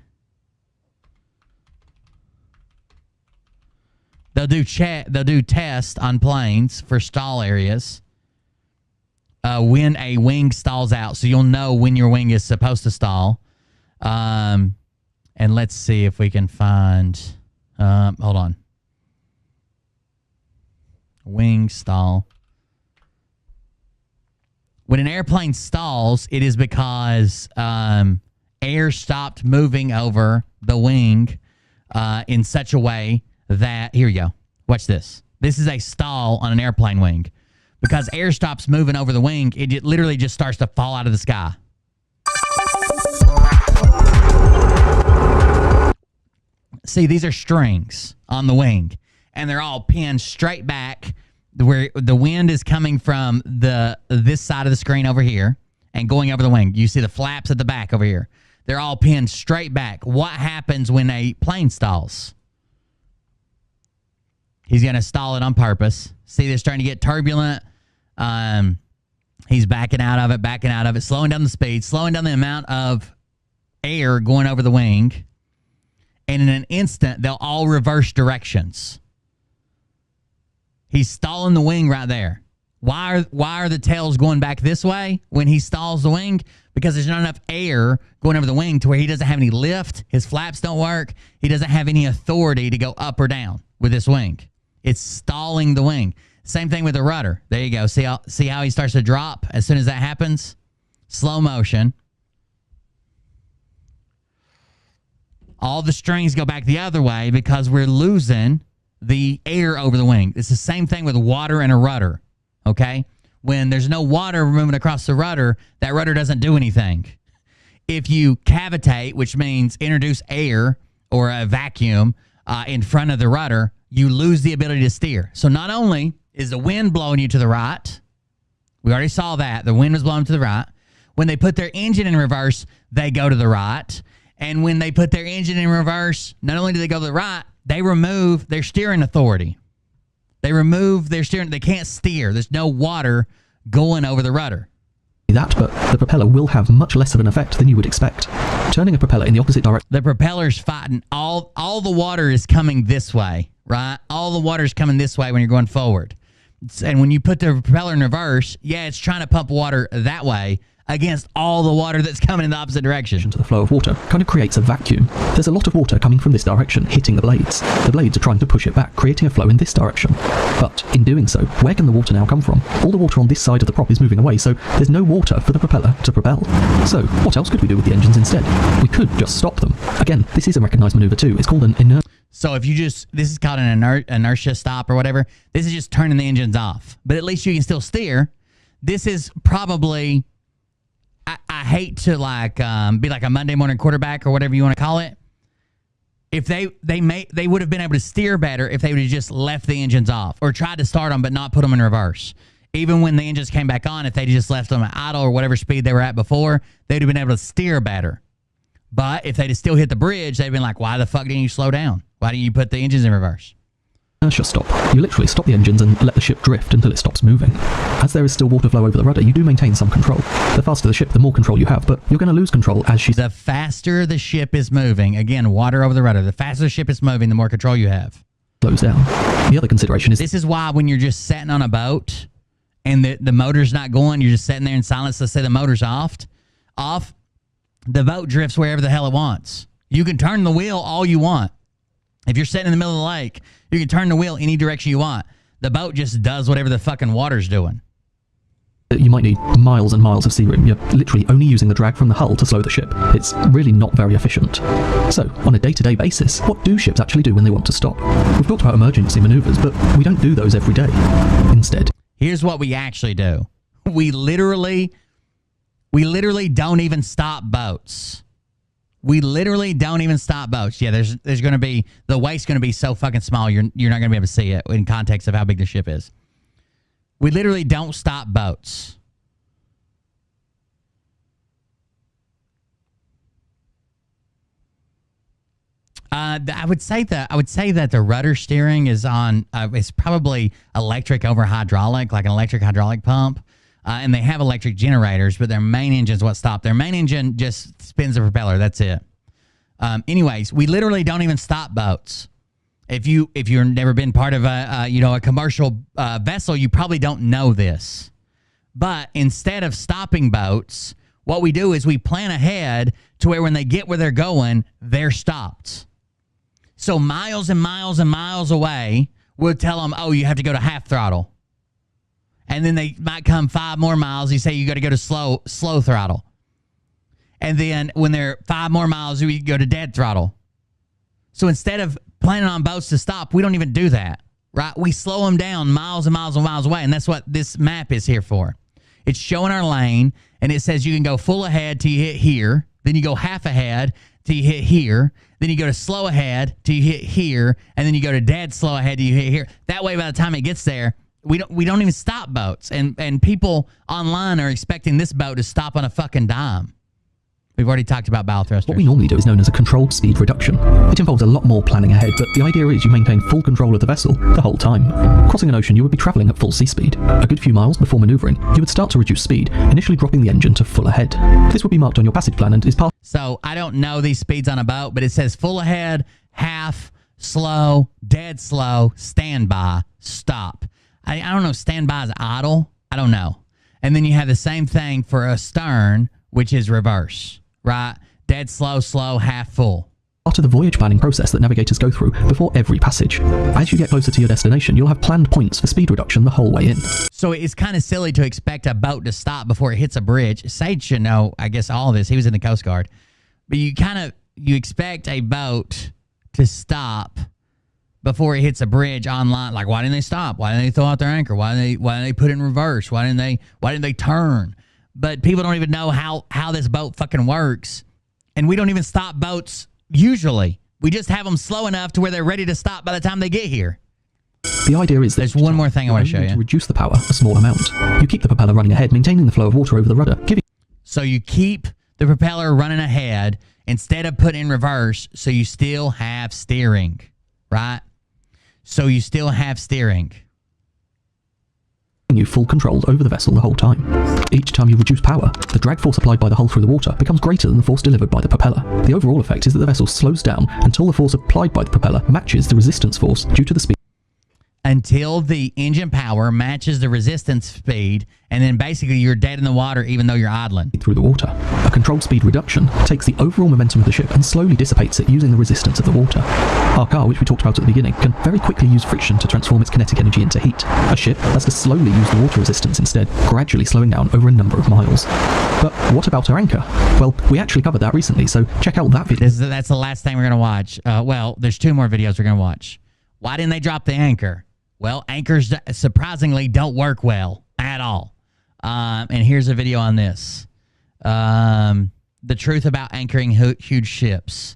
They'll do tests on planes for stall areas when a wing stalls out, so you'll know when your wing is supposed to stall. And let's see if we can find. Hold on. Wing stall. When an airplane stalls, it is because air stopped moving over the wing in such a way that, here you go, watch this. This is a stall on an airplane wing. Because air stops moving over the wing, it literally just starts to fall out of the sky. See, these are strings on the wing, and they're all pinned straight back where the wind is coming from this side of the screen over here and going over the wing. You see the flaps at the back over here. They're all pinned straight back. What happens when a plane stalls? He's going to stall it on purpose. See, they're starting to get turbulent. He's backing out of it, slowing down the speed, slowing down the amount of air going over the wing. And in an instant, they'll all reverse directions. He's stalling the wing right there. Why are the tails going back this way when he stalls the wing? Because there's not enough air going over the wing to where he doesn't have any lift. His flaps don't work. He doesn't have any authority to go up or down with this wing. It's stalling the wing. Same thing with the rudder. There you go. See how he starts to drop as soon as that happens? Slow motion. All the strings go back the other way because we're losing the air over the wing. It's the same thing with water and a rudder, okay? When there's no water moving across the rudder, that rudder doesn't do anything. If you cavitate, which means introduce air or a vacuum in front of the rudder, you lose the ability to steer. So not only is the wind blowing you to the right, we already saw that. The wind was blowing to the right. When they put their engine in reverse, they go to the right. And when they put their engine in reverse, not only do they go to the right, they remove their steering authority. They remove their steering. They can't steer. There's no water going over the rudder. That, but the propeller will have much less of an effect than you would expect. Turning a propeller in the opposite direction. The propeller's fighting. All the water is coming this way, right? All the water is coming this way when you're going forward. And when you put the propeller in reverse, yeah, it's trying to pump water that way against all the water that's coming in the opposite direction. To the flow of water kind of creates a vacuum. There's a lot of water coming from this direction, hitting the blades. The blades are trying to push it back, creating a flow in this direction. But in doing so, where can the water now come from? All the water on this side of the prop is moving away, so there's no water for the propeller to propel. So what else could we do with the engines instead? We could just stop them. Again, this is a recognized maneuver too. It's called an inert. So if you this is called an inertia stop or whatever. This is just turning the engines off. But at least you can still steer. This is probably, I hate to be like a Monday morning quarterback or whatever you want to call it. If they would have been able to steer better if they would have just left the engines off or tried to start them but not put them in reverse. Even when the engines came back on, if they just left them at idle or whatever speed they were at before, they'd have been able to steer better. But if they'd still hit the bridge, they'd been like, why the fuck didn't you slow down? Why didn't you put the engines in reverse? inertia stop. You literally stop the engines and let the ship drift until it stops moving. As there is still water flow over the rudder, you do maintain some control. The faster the ship, the more control you have, but you're going to lose control as she... The faster the ship is moving, again, water over the rudder, the faster the ship is moving, the more control you have. ...slows down. The other consideration is... This is why when you're just sitting on a boat and the motor's not going, you're just sitting there in silence, let's say the motor's off, the boat drifts wherever the hell it wants. You can turn the wheel all you want. If you're sitting in the middle of the lake, you can turn the wheel any direction you want. The boat just does whatever the fucking water's doing. You might need miles and miles of sea room. You're literally only using the drag from the hull to slow the ship. It's really not very efficient. So, on a day-to-day basis, what do ships actually do when they want to stop? We've talked about emergency maneuvers, but we don't do those every day. Instead, here's what we actually do. We literally don't even stop boats. We literally don't even stop boats. Yeah, there's going to be, the waist's going to be so fucking small, you're not going to be able to see it in context of how big the ship is. We literally don't stop boats. I would say that the rudder steering is on. It's probably electric over hydraulic, like an electric hydraulic pump. And they have electric generators, but their main engine is what stopped. Their main engine just spins the propeller. That's it. Anyways, we literally don't even stop boats. If you've never been part of a commercial vessel, you probably don't know this. But instead of stopping boats, what we do is we plan ahead to where when they get where they're going, they're stopped. So miles and miles and miles away, we'll tell them, oh, you have to go to half throttle. And then they might come 5 more miles. You say you got to go to slow throttle. And then when they're 5 more miles, we go to dead throttle. So instead of planning on boats to stop, we don't even do that, right? We slow them down miles and miles and miles away. And that's what this map is here for. It's showing our lane, and it says you can go full ahead till you hit here. Then you go half ahead till you hit here. Then you go to slow ahead till you hit here. And then you go to dead slow ahead till you hit here. That way, by the time it gets there, we don't even stop boats, and people online are expecting this boat to stop on a fucking dime. We've already talked about bow thrusters. What we normally do is known as a controlled speed reduction. It involves a lot more planning ahead, but the idea is you maintain full control of the vessel the whole time. Crossing an ocean, you would be travelling at full sea speed. A good few miles before manoeuvring, you would start to reduce speed, initially dropping the engine to full ahead. This would be marked on your passage plan and is part... So I don't know these speeds on a boat, but it says full ahead, half, slow, dead slow, standby, stop. I don't know, standby is idle. I don't know. And then you have the same thing for a stern, which is reverse, right? Dead slow, slow, half full. Part of the voyage planning process that navigators go through before every passage. As you get closer to your destination, you'll have planned points for speed reduction the whole way in. So it's kind of silly to expect a boat to stop before it hits a bridge. Sage should know, I guess, all of this. He was in the Coast Guard. But you expect a boat to stop before it hits a bridge online. Like, why didn't they stop? Why didn't they throw out their anchor? Why didn't they put it in reverse? Why didn't they turn? But people don't even know how this boat fucking works. And we don't even stop boats usually. We just have them slow enough to where they're ready to stop by the time they get here. The idea is that there's one more thing I want to show you. To reduce the power a small amount. You keep the propeller running ahead, maintaining the flow of water over the rudder. So you keep the propeller running ahead instead of putting in reverse, so you still have steering, right? So you still have steering. You full control over the vessel the whole time. Each time you reduce power, the drag force applied by the hull through the water becomes greater than the force delivered by the propeller. The overall effect is that the vessel slows down until the force applied by the propeller matches the resistance force due to the speed. Until the engine power matches the resistance speed, and then basically you're dead in the water even though you're idling. Through the water. A controlled speed reduction takes the overall momentum of the ship and slowly dissipates it using the resistance of the water. Our car, which we talked about at the beginning, can very quickly use friction to transform its kinetic energy into heat. A ship has to slowly use the water resistance instead, gradually slowing down over a number of miles. But what about our anchor? Well, we actually covered that recently, so check out that video. That's the last thing we're going to watch. Well, there's 2 more videos we're going to watch. Why didn't they drop the anchor? Well, anchors surprisingly don't work well at all. And here's a video on this. The truth about anchoring huge ships.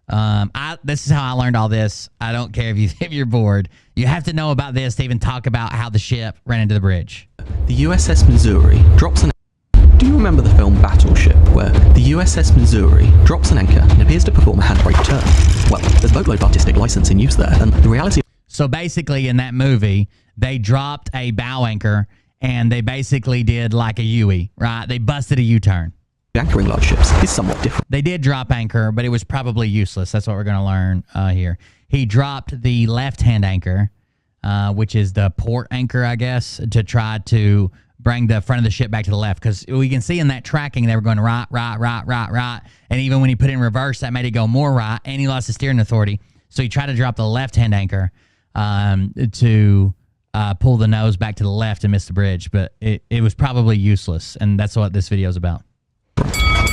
This is how I learned all this. I don't care if you're bored. You have to know about this to even talk about how the ship ran into the bridge. The USS Missouri drops an... Do you remember the film Battleship, where the USS Missouri drops an anchor and appears to perform a handbrake turn? Well, there's boatload of artistic license in use there, and the reality... So basically, in that movie, they dropped a bow anchor and they basically did like a U-turn, right? They busted a U-turn. Anchoring large ships is somewhat different. They did drop anchor, but it was probably useless. That's what we're going to learn here. He dropped the left-hand anchor, which is the port anchor, I guess, to try to bring the front of the ship back to the left. Because we can see in that tracking, they were going right. And even when he put it in reverse, that made it go more right, and he lost the steering authority. So he tried to drop the left-hand anchor to pull the nose back to the left and miss the bridge. But it was probably useless, and that's what this video is about.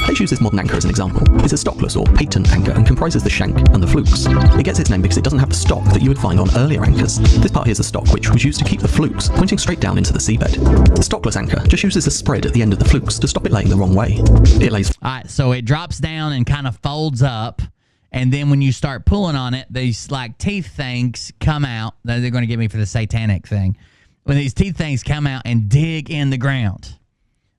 Let's use this modern anchor as an example. It's a stockless or patent anchor and comprises the shank and the flukes. It gets its name because it doesn't have the stock that you would find on earlier anchors. This part here is the stock, which was used to keep the flukes pointing straight down into the seabed. The stockless anchor just uses a spread at the end of the flukes to stop it laying the wrong way. It lays... All right, so it drops down and kind of folds up, and then when you start pulling on it, these like teeth things come out. They're going to get me for the satanic thing. When these teeth things come out and dig in the ground.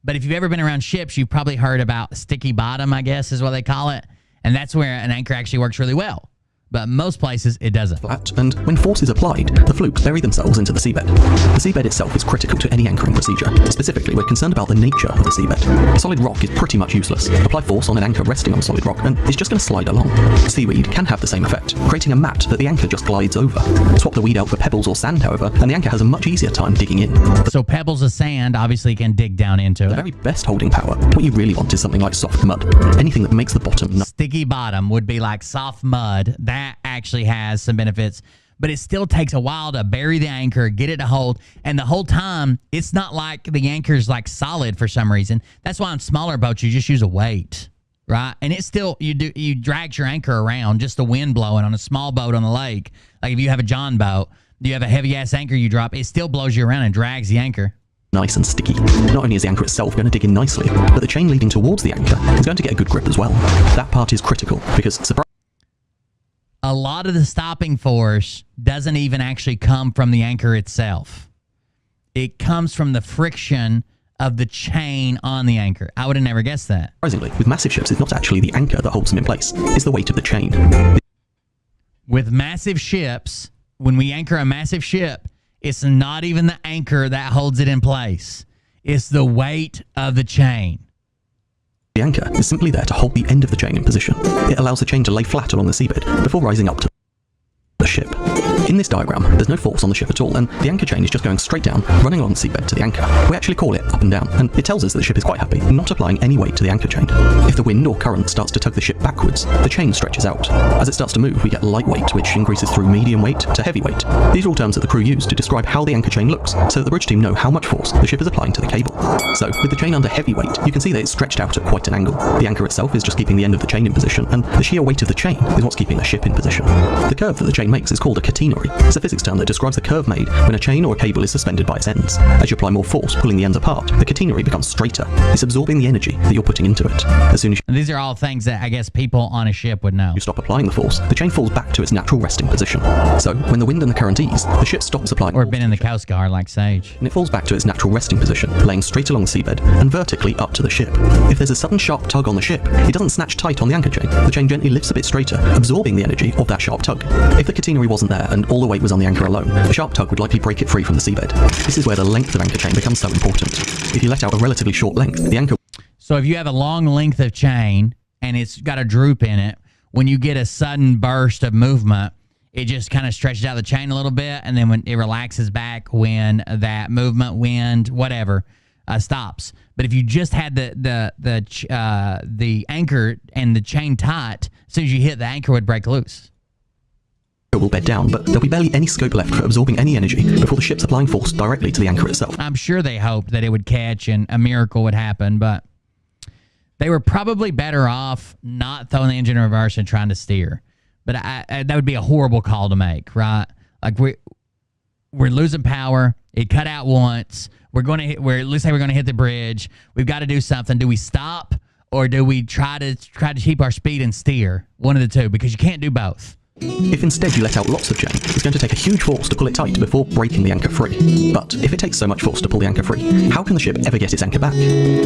But if you've ever been around ships, you've probably heard about sticky bottom, I guess is what they call it. And that's where an anchor actually works really well. But most places, it doesn't. Flat, and when force is applied, the flukes bury themselves into the seabed. The seabed itself is critical to any anchoring procedure. Specifically, we're concerned about the nature of the seabed. Solid rock is pretty much useless. Apply force on an anchor resting on solid rock, and it's just going to slide along. Seaweed can have the same effect, creating a mat that the anchor just glides over. Swap the weed out for pebbles or sand, however, and the anchor has a much easier time digging in. So pebbles of sand obviously can dig down into The it. very best holding power, what you really want is something like soft mud. Anything that makes the bottom Sticky bottom would be like soft mud. That actually has some benefits, but it still takes a while to bury the anchor, get it to hold, and the whole time it's not like the anchor's like solid for some reason. That's why on smaller boats you just use a weight, right? And it's still you drag your anchor around, just the wind blowing. On a small boat on the lake, like if you have a John boat, you have a heavy ass anchor you drop, it still blows you around and drags the anchor. nice and sticky. Not only is the anchor itself going to dig in nicely, but the chain leading towards the anchor is going to get a good grip as well. That part is critical because a lot of the stopping force doesn't even actually come from the anchor itself. It comes from the friction of the chain on the anchor. I would have never guessed that. Surprisingly, with massive ships, it's not actually the anchor that holds them in place. It's the weight of the chain. With massive ships, when we anchor a massive ship, it's not even the anchor that holds it in place. It's the weight of the chain. The anchor is simply there to hold the end of the chain in position. It allows the chain to lay flat along the seabed before rising up to the ship. In this diagram, there's no force on the ship at all, and the anchor chain is just going straight down, running along the seabed to the anchor. We actually call it up and down, and it tells us that the ship is quite happy, not applying any weight to the anchor chain. If the wind or current starts to tug the ship backwards, the chain stretches out. As it starts to move, we get light weight, which increases through medium weight to heavy weight. These are all terms that the crew use to describe how the anchor chain looks, so that the bridge team know how much force the ship is applying to the cable. So, with the chain under heavy weight, you can see that it's stretched out at quite an angle. The anchor itself is just keeping the end of the chain in position, and the sheer weight of the chain is what's keeping the ship in position. The curve that the chain makes is called a catenary. It's a physics term that describes the curve made when a chain or a cable is suspended by its ends. As you apply more force, pulling the ends apart, the catenary becomes straighter. It's absorbing the energy that you're putting into it. As soon as And these are all things that I guess people on a ship would know. you stop applying the force, the chain falls back to its natural resting position. So, when the wind and the current ease, the ship stops applying Or force been in the Coast Guard like Sage. and it falls back to its natural resting position, laying straight along the seabed and vertically up to the ship. If there's a sudden sharp tug on the ship, it doesn't snatch tight on the anchor chain. The chain gently lifts a bit straighter, absorbing the energy of that sharp tug. If the catenary wasn't there and all the weight was on the anchor alone, a sharp tug would likely break it free from the seabed. This is where the length of anchor chain becomes so important. If you let out a relatively short length, the anchor So if you have a long length of chain and it's got a droop in it, when you get a sudden burst of movement, it just kind of stretches out the chain a little bit, and then when it relaxes back when that movement, wind, whatever, stops. But if you just had the anchor and the chain tight, as soon as you hit, the anchor would break loose. will bed down, but there'll be barely any scope left for absorbing any energy before the ship's applying force directly to the anchor itself. I'm sure they hoped that it would catch and a miracle would happen, but they were probably better off not throwing the engine in reverse and trying to steer. But that would be a horrible call to make, right? Like we're losing power. It cut out once. Let's say we're gonna hit the bridge. We've got to do something. Do we stop or do we try to keep our speed and steer? One of the two, because you can't do both. If instead you let out lots of chain, it's going to take a huge force to pull it tight before breaking the anchor free. But if it takes so much force to pull the anchor free, how can the ship ever get its anchor back?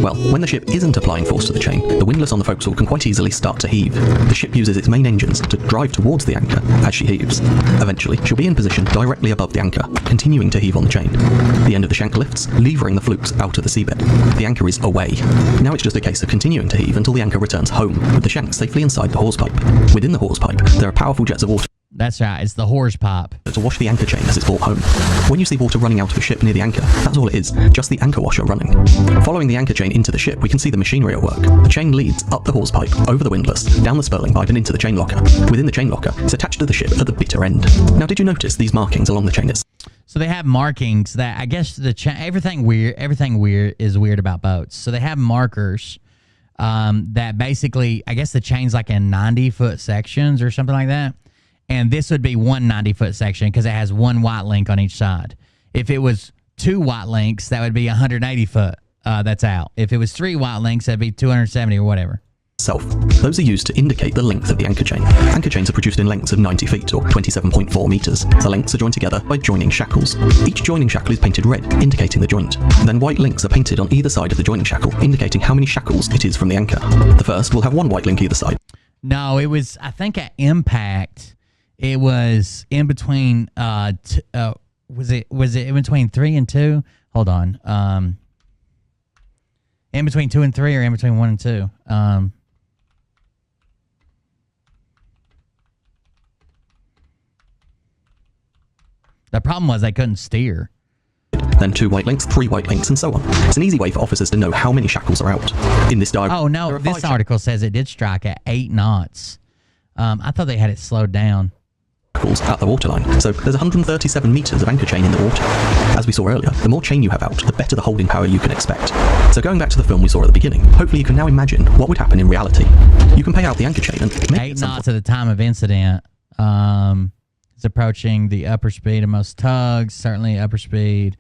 Well, when the ship isn't applying force to the chain, the windlass on the forecastle can quite easily start to heave. The ship uses its main engines to drive towards the anchor as she heaves. Eventually, she'll be in position directly above the anchor, continuing to heave on the chain. The end of the shank lifts, levering the flukes out of the seabed. The anchor is away. Now it's just a case of continuing to heave until the anchor returns home, with the shank safely inside the hawse pipe. Within the hawse pipe, there are powerful jets of water That's right. It's the horse pipe. to wash the anchor chain as it's brought home. When you see water running out of a ship near the anchor, that's all it is, just the anchor washer running. Following the anchor chain into the ship, we can see the machinery at work. The chain leads up the hawse pipe, over the windlass, down the spurling pipe and into the chain locker. Within the chain locker, it's attached to the ship at the bitter end. Now, did you notice these markings along the chain? So they have markings that I guess everything weird is weird about boats. So they have markers that basically, I guess the chain's like in 90-foot sections or something like that. And this would be one 90-foot section because it has one white link on each side. If it was two white links, that would be 180 foot. That's out. If it was three white links, that'd be 270 or whatever. Those are used to indicate the length of the anchor chain. Anchor chains are produced in lengths of 90 feet or 27.4 meters. The lengths are joined together by joining shackles. Each joining shackle is painted red, indicating the joint. Then white links are painted on either side of the joining shackle, indicating how many shackles it is from the anchor. The first will have one white link either side. No, it was, I think at impact, it was in between, was it in between 3 and 2? Hold on. In between 2 and 3 or in between 1 and 2? The problem was they couldn't steer. Then 2 white links, 3 white links, and so on. It's an easy way for officers to know how many shackles are out. In this diagram, oh no, this article says it did strike at 8 knots. I thought they had it slowed down. Shackles at the waterline. So there's 137 meters of anchor chain in the water. As we saw earlier, the more chain you have out, the better the holding power you can expect. So going back to the film we saw at the beginning, hopefully you can now imagine what would happen in reality. You can pay out the anchor chain and make 8 knots at the time of incident. It's approaching the upper speed of most tugs, certainly upper speed.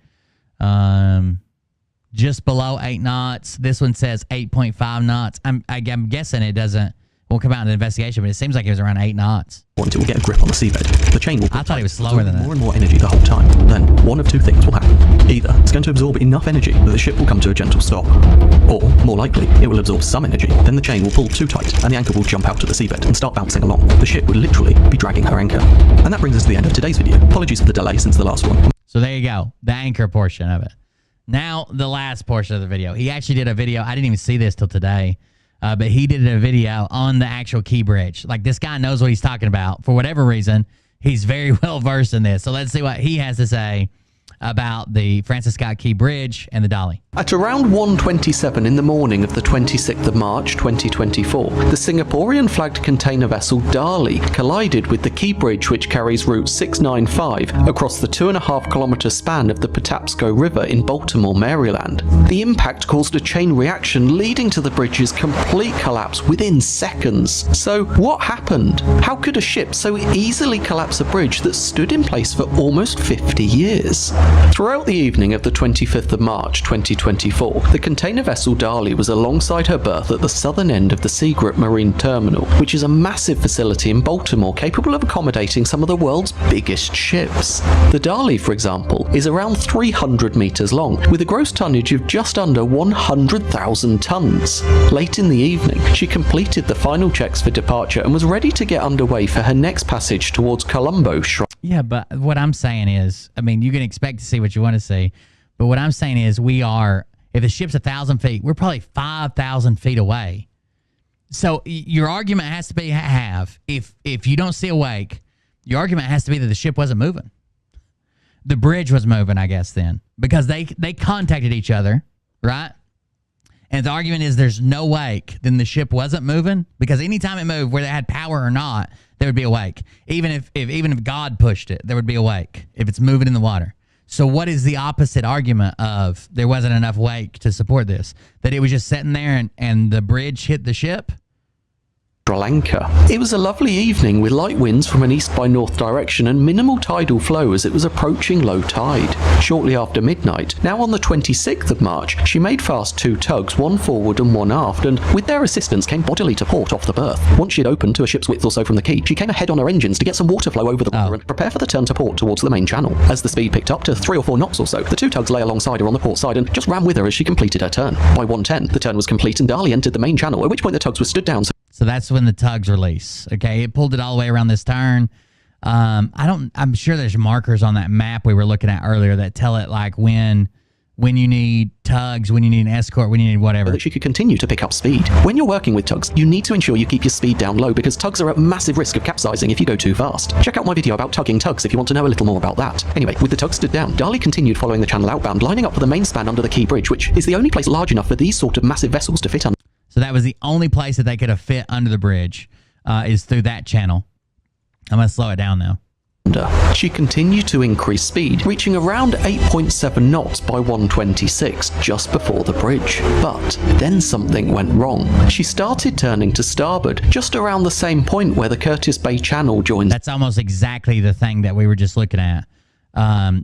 Just below 8 knots. This one says 8.5 knots. I'm guessing it won't come out in the investigation, but it seems like it was around 8 knots. Until we get a grip on the seabed. The chain will I thought it was slower than that. More and more energy the whole time. Then one of 2 things will happen. Either it's going to absorb enough energy that the ship will come to a gentle stop, or more likely, it will absorb some energy. Then the chain will pull too tight, and the anchor will jump out to the seabed and start bouncing along. The ship would literally be dragging her anchor. And that brings us to the end of today's video. Apologies for the delay since the last one. So there you go, the anchor portion of it. Now the last portion of the video. He actually did a video. I didn't even see this till today. But he did a video on the actual key bridge. Like, this guy knows what he's talking about. For whatever reason, he's very well versed in this. So let's see what he has to say about the Francis Scott Key Bridge and the Dolly. At around 1:27 in the morning of the 26th of March 2024, the Singaporean-flagged container vessel Dali collided with the Key Bridge, which carries Route 695 across the 2.5-kilometer span of the Patapsco River in Baltimore, Maryland. The impact caused a chain reaction, leading to the bridge's complete collapse within seconds. So what happened? How could a ship so easily collapse a bridge that stood in place for almost 50 years? Throughout the evening of the 25th of March 2024, the container vessel Dali was alongside her berth at the southern end of the Seagrip Marine Terminal, which is a massive facility in Baltimore capable of accommodating some of the world's biggest ships. The Dali, for example, is around 300 meters long, with a gross tonnage of just under 100,000 tons. Late in the evening, she completed the final checks for departure and was ready to get underway for her next passage towards Colombo. Yeah, but what I'm saying is, I mean, you can expect to see what you want to see, but what I'm saying is if the ship's 1,000 feet, we're probably 5,000 feet away. So your argument has to be if you don't see a wake, your argument has to be that the ship wasn't moving. The bridge was moving, I guess, then, because they contacted each other, right? And the argument is there's no wake, then the ship wasn't moving, because anytime it moved, whether it had power or not, there would be a wake. Even if God pushed it, there would be a wake if it's moving in the water. So what is the opposite argument of there wasn't enough wake to support this? That it was just sitting there and the bridge hit the ship? Sri Lanka. It was a lovely evening with light winds from an east by north direction and minimal tidal flow as it was approaching low tide. Shortly after midnight, now on the 26th of March, she made fast 2 tugs, one forward and one aft, and with their assistance came bodily to port off the berth. Once she had opened to a ship's width or so from the quay, she came ahead on her engines to get some water flow over the water and prepare for the turn to port towards the main channel. As the speed picked up to 3 or 4 knots or so, the 2 tugs lay alongside her on the port side and just ran with her as she completed her turn. By 1:10, the turn was complete and Dali entered the main channel, at which point the tugs were stood down. So that's when the tugs release. Okay, it pulled it all the way around this turn. I'm sure there's markers on that map we were looking at earlier that tell it like when you need tugs, when you need an escort, when you need whatever. That she could continue to pick up speed. When you're working with tugs, you need to ensure you keep your speed down low because tugs are at massive risk of capsizing if you go too fast. Check out my video about tugging tugs if you want to know a little more about that. Anyway, with the tugs stood down, Dali continued following the channel outbound, lining up for the main span under the Key Bridge, which is the only place large enough for these sort of massive vessels to fit under. So that was the only place that they could have fit under the bridge, is through that channel. I'm going to slow it down now. She continued to increase speed, reaching around 8.7 knots by 1:26 just before the bridge. But then something went wrong. She started turning to starboard, just around the same point where the Curtis Bay Channel joins. That's almost exactly the thing that we were just looking at.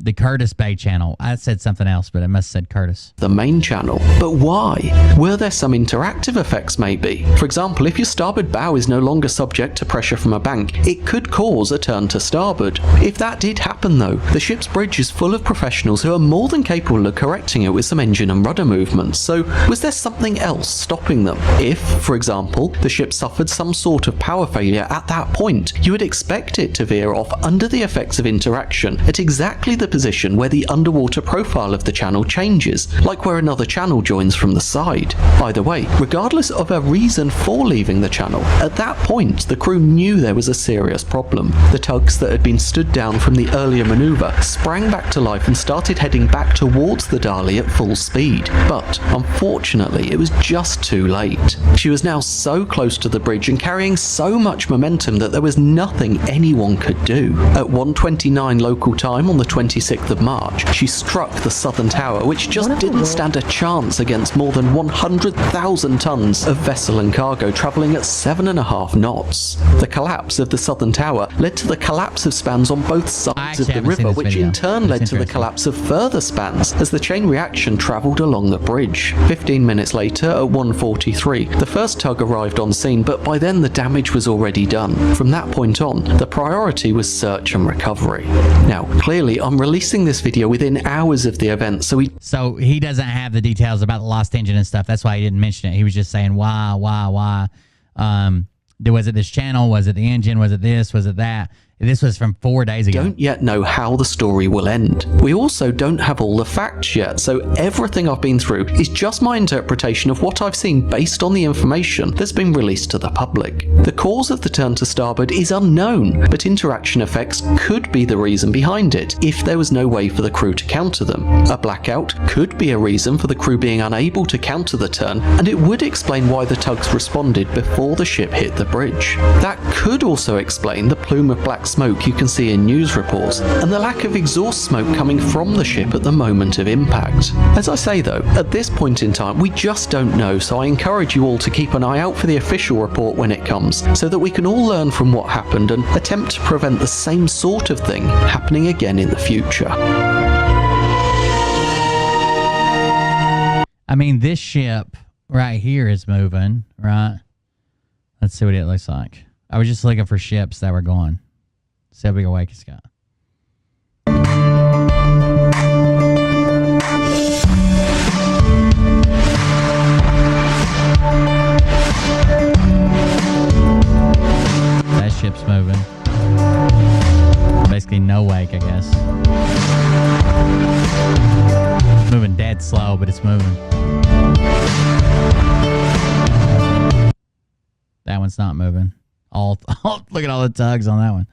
The Curtis Bay Channel. I said something else, but it must have said Curtis. The main channel. But why? Were there some interactive effects maybe? For example, if your starboard bow is no longer subject to pressure from a bank, it could cause a turn to starboard. If that did happen though, the ship's bridge is full of professionals who are more than capable of correcting it with some engine and rudder movements. So was there something else stopping them? If, for example, the ship suffered some sort of power failure at that point, you would expect it to veer off under the effects of interaction at exactly the position where the underwater profile of the channel changes, like where another channel joins from the side. Either way, regardless of a reason for leaving the channel, at that point the crew knew there was a serious problem. The tugs that had been stood down from the earlier maneuver sprang back to life and started heading back towards the Dali at full speed. But unfortunately, it was just too late. She was now so close to the bridge and carrying so much momentum that there was nothing anyone could do. At 1:29 local time on the 26th of March, she struck the southern tower, which just didn't stand a chance against more than 100,000 tons of vessel and cargo travelling at 7.5 knots. The collapse of the southern tower led to the collapse of spans on both sides of the river, which in turn led to the collapse of further spans as the chain reaction travelled along the bridge. 15 minutes later, at 1:43, the first tug arrived on scene, but by then the damage was already done. From that point on, the priority was search and recovery. Now, clearly, I'm releasing this video within hours of the event, so he doesn't have the details about the lost engine and stuff. That's why he didn't mention it. He was just saying, why? Was it this channel? Was it the engine? Was it this? Was it that? This was from 4 days ago. Don't yet know how the story will end. We also don't have all the facts yet, so everything I've been through is just my interpretation of what I've seen based on the information that's been released to the public. The cause of the turn to starboard is unknown, but interaction effects could be the reason behind it if there was no way for the crew to counter them. A blackout could be a reason for the crew being unable to counter the turn, and it would explain why the tugs responded before the ship hit the bridge. That could also explain the plume of black smoke you can see in news reports, and the lack of exhaust smoke coming from the ship at the moment of impact. As I say though, at this point in time, we just don't know, so I encourage you all to keep an eye out for the official report when it comes, so that we can all learn from what happened and attempt to prevent the same sort of thing happening again in the future. I mean, this ship right here is moving, right? Let's see what it looks like. I was just looking for ships that were going. See how big a wake it's got. That ship's moving. Basically no wake, I guess. It's moving dead slow, but it's moving. That one's not moving. Look at all the tugs on that one.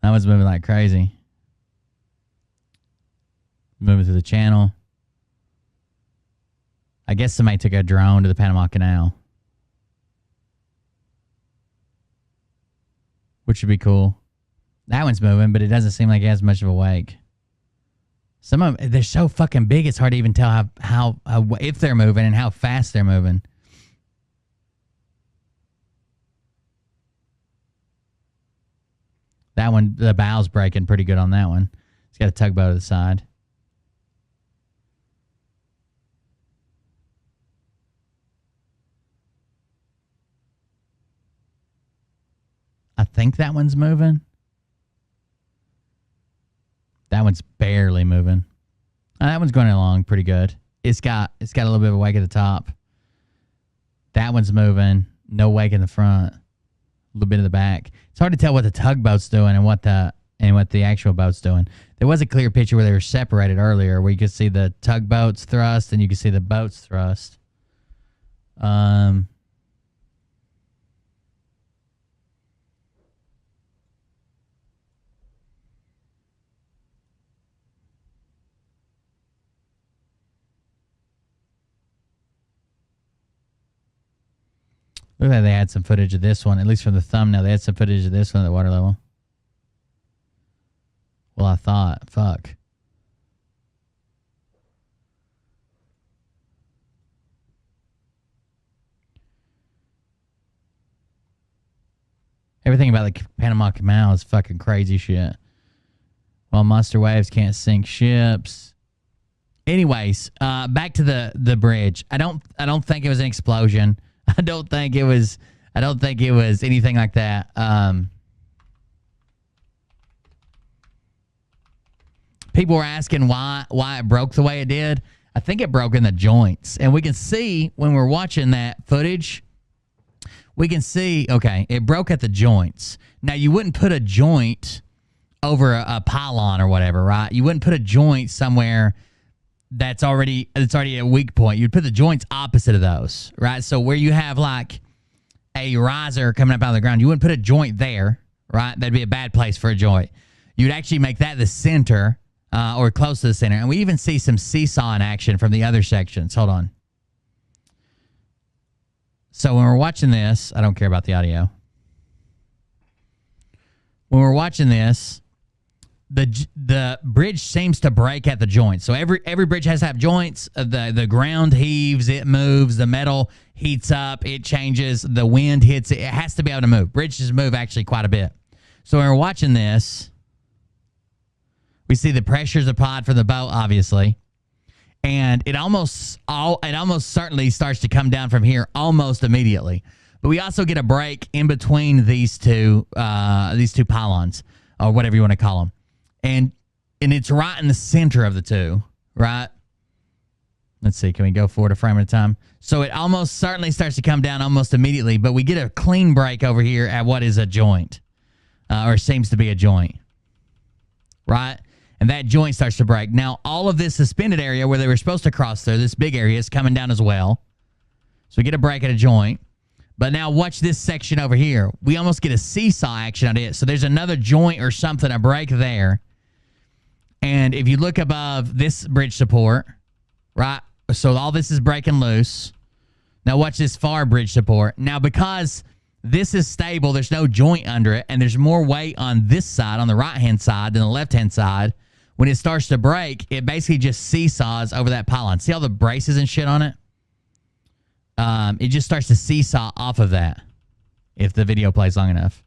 That one's moving like crazy. Moving through the channel. I guess somebody took a drone to the Panama Canal. Which would be cool. That one's moving, but it doesn't seem like it has much of a wake. Some of them, they're so fucking big, it's hard to even tell how if they're moving and how fast they're moving. That one, the bow's breaking pretty good on that one. It's got a tugboat to the side. I think that one's moving. That one's barely moving. That one's going along pretty good. It's got a little bit of a wake at the top. That one's moving. No wake in the front. A little bit of the back. It's hard to tell what the tugboat's doing and what the actual boat's doing. There was a clear picture where they were separated earlier, where you could see the tugboat's thrust and you could see the boat's thrust. Looked like they had some footage of this one, at least from the thumbnail. They had some footage of this one at the water level. Well, I thought, fuck. Everything about the Panama Canal is fucking crazy shit. While monster waves can't sink ships. Anyways, back to the bridge. I don't think it was an explosion. I don't think it was anything like that. People were asking why it broke the way it did. I think it broke in the joints. And we can see when we're watching that footage, we can see, okay, it broke at the joints. Now, you wouldn't put a joint over a pylon or whatever, right? You wouldn't put a joint somewhere that's already a weak point. You'd put the joints opposite of those, right? So where you have like a riser coming up out of the ground, you wouldn't put a joint there, right? That'd be a bad place for a joint. You'd actually make that the center or close to the center. And we even see some seesaw in action from the other sections. Hold on. So when we're watching this, I don't care about the audio. When we're watching this, the bridge seems to break at the joints. So every bridge has to have joints. The ground heaves, it moves, the metal heats up, it changes, the wind hits it. It has to be able to move. Bridges move actually quite a bit. So when we're watching this, we see the pressures applied from the boat, obviously. And it almost certainly starts to come down from here almost immediately. But we also get a break in between these two pylons, or whatever you want to call them. And it's right in the center of the two, right? Let's see. Can we go forward a frame at a time? So it almost certainly starts to come down almost immediately, but we get a clean break over here at what is a joint, or seems to be a joint, right? And that joint starts to break. Now, all of this suspended area where they were supposed to cross through, this big area is coming down as well. So we get a break at a joint. But now watch this section over here. We almost get a seesaw action on it. So there's another joint or something, a break there. And if you look above this bridge support, right? So all this is breaking loose. Now watch this far bridge support. Now because this is stable, there's no joint under it, and there's more weight on this side, on the right-hand side, than the left-hand side. When it starts to break, it basically just seesaws over that pylon. See all the braces and shit on it? It just starts to seesaw off of that if the video plays long enough.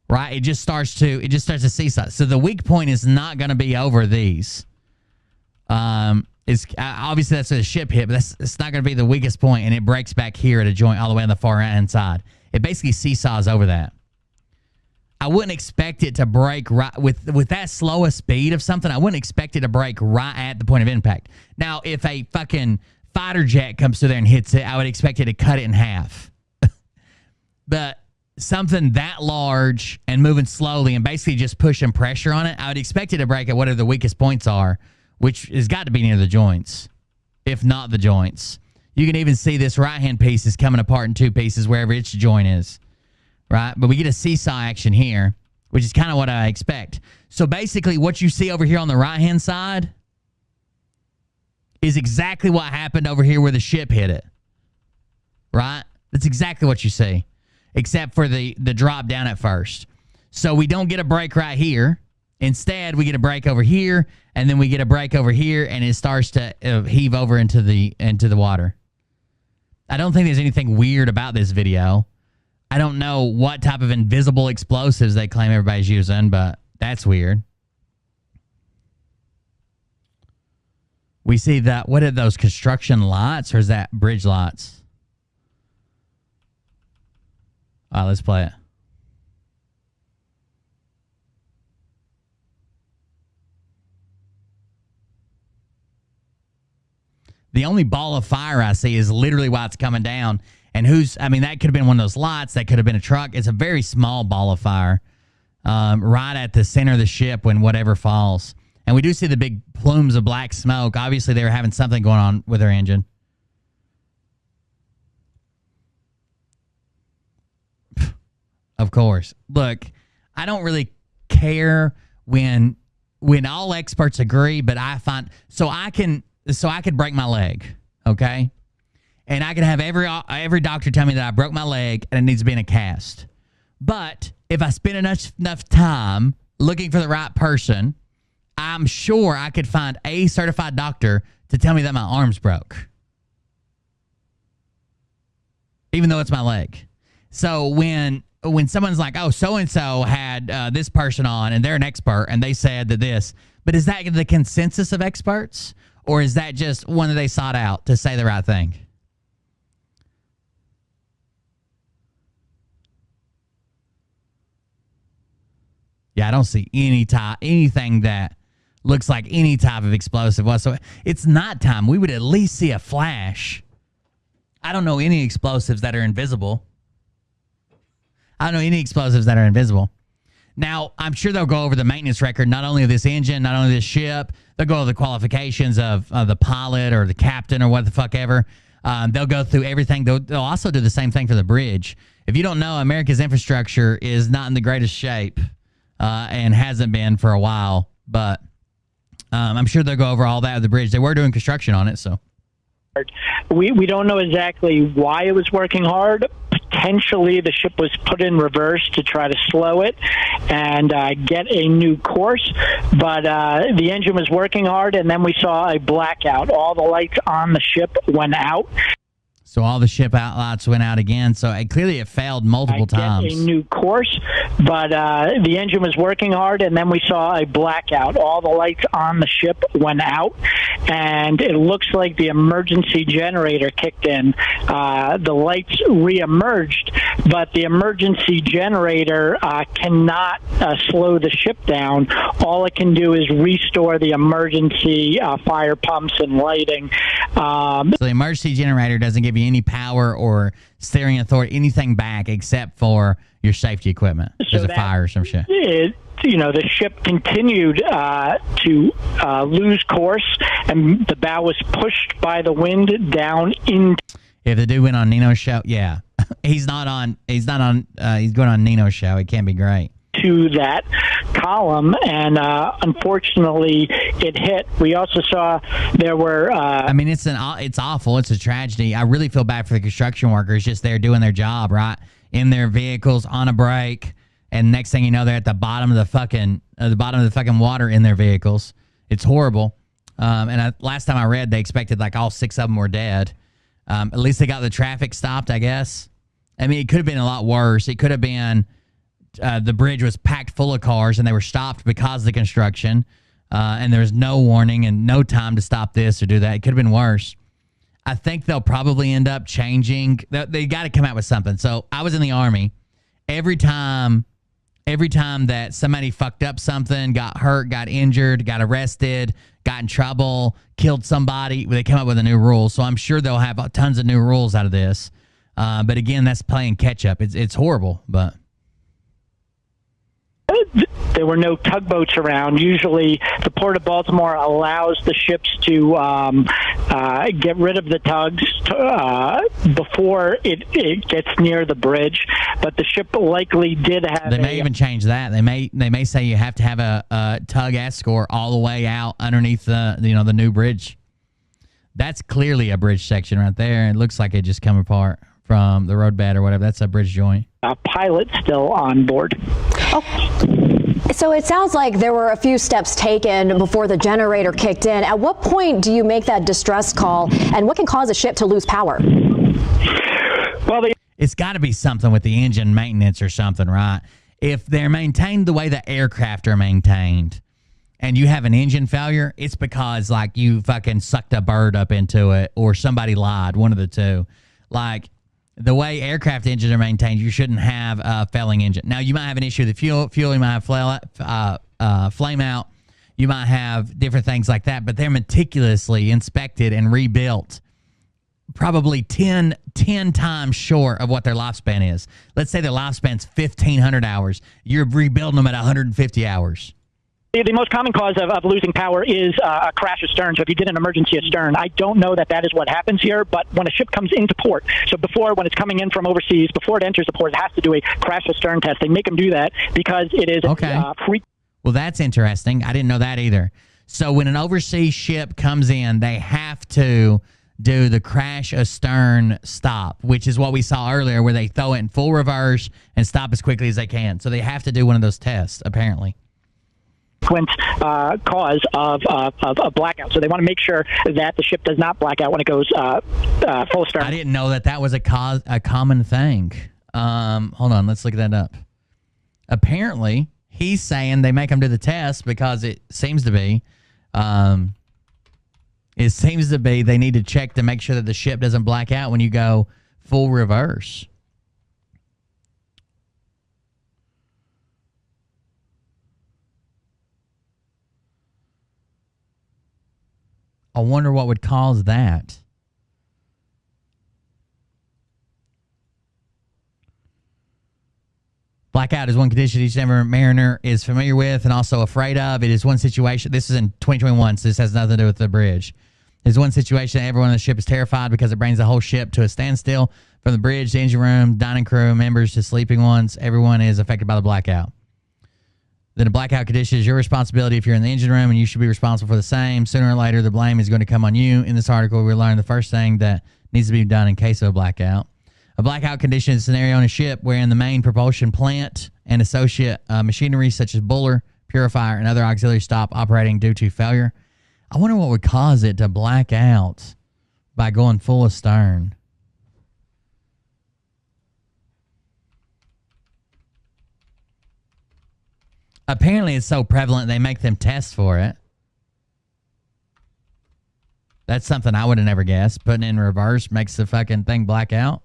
Right? It just starts to seesaw. So the weak point is not going to be over these. It's obviously that's where the ship hit, but it's not going to be the weakest point, and it breaks back here at a joint all the way on the far right-hand side. It basically seesaws over that. I wouldn't expect it to break right with that slow a speed of something. I wouldn't expect it to break right at the point of impact. Now, if a fucking fighter jet comes through there and hits it, I would expect it to cut it in half. But something that large and moving slowly and basically just pushing pressure on it, I would expect it to break at whatever the weakest points are, which has got to be near the joints, if not the joints. You can even see this right-hand piece is coming apart in two pieces wherever its joint is, right? But we get a seesaw action here, which is kind of what I expect. So basically what you see over here on the right-hand side is exactly what happened over here where the ship hit it, right? That's exactly what you see, except for the drop down at first. So we don't get a break right here. Instead, we get a break over here, and then we get a break over here, and it starts to heave over into the water. I don't think there's anything weird about this video. I don't know what type of invisible explosives they claim everybody's using, but that's weird. We see that. What are those, construction lights, or is that bridge lights? All right, let's play it. The only ball of fire I see is literally why it's coming down. And that could have been one of those lights. That could have been a truck. It's a very small ball of fire right at the center of the ship when whatever falls. And we do see the big plumes of black smoke. Obviously, they were having something going on with their engine. Of course. Look, I don't really care when all experts agree, but I find so I could break my leg, okay? And I could have every doctor tell me that I broke my leg and it needs to be in a cast. But if I spend enough time looking for the right person, I'm sure I could find a certified doctor to tell me that my arm's broke, even though it's my leg. So when someone's like, oh, so-and-so had this person on and they're an expert and they said that this, but is that the consensus of experts, or is that just one that they sought out to say the right thing? Yeah, I don't see anything that looks like any type of explosive whatsoever. It's nighttime. We would at least see a flash. I don't know any explosives that are invisible. Now, I'm sure they'll go over the maintenance record, not only of this engine, not only this ship. They'll go over the qualifications of the pilot or the captain or what the fuck ever. They'll go through everything. They'll also do the same thing for the bridge. If you don't know, America's infrastructure is not in the greatest shape and hasn't been for a while. But I'm sure they'll go over all that with the bridge. They were doing construction on it, so. We don't know exactly why it was working hard. Potentially, the ship was put in reverse to try to slow it and get a new course. But the engine was working hard, and then we saw a blackout. All the lights on the ship went out. So all the ship lights went out again. So clearly it failed multiple times. A new course, but the engine was working hard, and then we saw a blackout. All the lights on the ship went out, and it looks like the emergency generator kicked in. The lights reemerged, but the emergency generator cannot slow the ship down. All it can do is restore the emergency fire pumps and lighting. So the emergency generator doesn't give you any power or steering authority, anything back except for your safety equipment. There's a fire or some shit. The ship continued to lose course, and the bow was pushed by the wind down into. If the dude went on Nino's show, yeah, he's going on Nino's show. It can't be great. To that column, and unfortunately it hit. We also saw there were it's awful. It's a tragedy. I really feel bad for the construction workers just there doing their job, right, in their vehicles on a break, and next thing you know they're at the bottom of the fucking water in their vehicles. It's horrible. Last time I read, they expected like all 6 of them were dead. At least they got the traffic stopped, I guess. I mean, it could have been a lot worse. It could have been the bridge was packed full of cars and they were stopped because of the construction, and there was no warning and no time to stop this or do that. It could have been worse. I think they'll probably end up changing. They got to come out with something. So I was in the Army. Every time that somebody fucked up something, got hurt, got injured, got arrested, got in trouble, killed somebody, they come up with a new rule. So I'm sure they'll have tons of new rules out of this. But again, that's playing catch up. It's horrible, but. There were no tugboats around. Usually, the Port of Baltimore allows the ships to get rid of the tugs before it gets near the bridge. But the ship likely did have. They may even change that. They may say you have to have a tug escort all the way out underneath the new bridge. That's clearly a bridge section right there. It looks like it just come apart from the roadbed or whatever. That's a bridge joint. A pilot still on board. So it sounds like there were a few steps taken before the generator kicked in. At what point do you make that distress call, and what can cause a ship to lose power? Well, It's got to be something with the engine maintenance or something, right? If they're maintained the way the aircraft are maintained and you have an engine failure, it's because like you fucking sucked a bird up into it or somebody lied, one of the two. Like the way aircraft engines are maintained, you shouldn't have a failing engine. Now, you might have an issue with the fuel, you might have flame out, you might have different things like that, but they're meticulously inspected and rebuilt probably 10 times short of what their lifespan is. Let's say their lifespan's 1,500 hours. You're rebuilding them at 150 hours. The most common cause of losing power is a crash astern. So if you did an emergency astern, I don't know that is what happens here, but when a ship comes into port, so when it's coming in from overseas, before it enters the port, it has to do a crash astern test. They make them do that because it is free. Well, that's interesting. I didn't know that either. So when an overseas ship comes in, they have to do the crash astern stop, which is what we saw earlier, where they throw it in full reverse and stop as quickly as they can. So they have to do one of those tests, apparently. Cause of a blackout. So they want to make sure that the ship does not black out when it goes full astern. I didn't know that was a common thing. Hold on, let's look that up. Apparently, he's saying they make them do the test because it seems to be they need to check to make sure that the ship doesn't black out when you go full reverse. I wonder what would cause that. Blackout is one condition each mariner is familiar with and also afraid of. It is one situation. This is in 2021, so this has nothing to do with the bridge. It is one situation that everyone on the ship is terrified because it brings the whole ship to a standstill. From the bridge, the engine room, dining crew members to sleeping ones, everyone is affected by the blackout. Then a blackout condition is your responsibility if you're in the engine room, and you should be responsible for the same. Sooner or later, the blame is going to come on you. In this article, we learned the first thing that needs to be done in case of a blackout. A blackout condition is a scenario on a ship wherein the main propulsion plant and associate machinery such as boiler, purifier, and other auxiliaries stop operating due to failure. I wonder what would cause it to black out by going full astern. Apparently, it's so prevalent they make them test for it. That's something I would have never guessed. Putting it in reverse makes the fucking thing black out.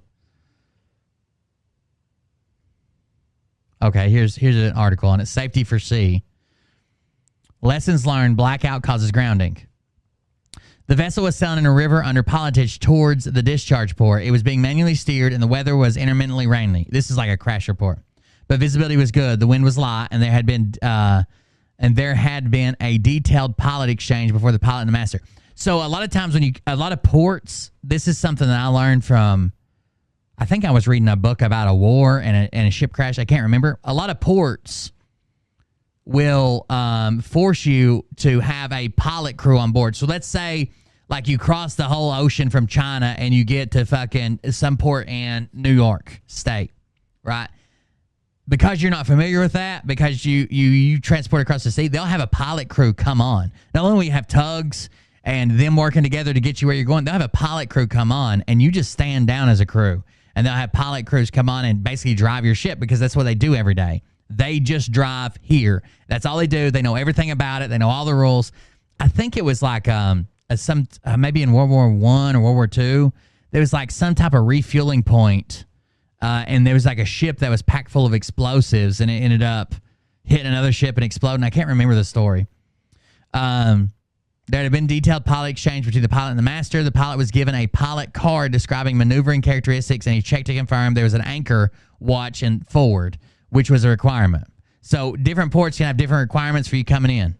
Okay, here's an article on it. Safety for sea. Lessons learned, blackout causes grounding. The vessel was sailing in a river under pilotage towards the discharge port. It was being manually steered and the weather was intermittently rainy. This is like a crash report. But visibility was good. The wind was light, and there had been a detailed pilot exchange before the pilot and the master. So a lot of times a lot of ports, this is something that I learned from, I think I was reading a book about a war and a ship crash. I can't remember. A lot of ports will force you to have a pilot crew on board. So let's say like you cross the whole ocean from China and you get to fucking some port in New York State, right? Because you're not familiar with that, because you transport across the sea, they'll have a pilot crew come on. Not only will you have tugs and them working together to get you where you're going, they'll have a pilot crew come on, and you just stand down as a crew. And they'll have pilot crews come on and basically drive your ship, because that's what they do every day. They just drive here. That's all they do. They know everything about it. They know all the rules. I think it was like maybe in World War I or World War II, there was like some type of refueling point. And there was like a ship that was packed full of explosives, and it ended up hitting another ship and exploding. I can't remember the story. There had been detailed pilot exchange between the pilot and the master. The pilot was given a pilot card describing maneuvering characteristics, and he checked to confirm there was an anchor watch and forward, which was a requirement. So different ports can have different requirements for you coming in.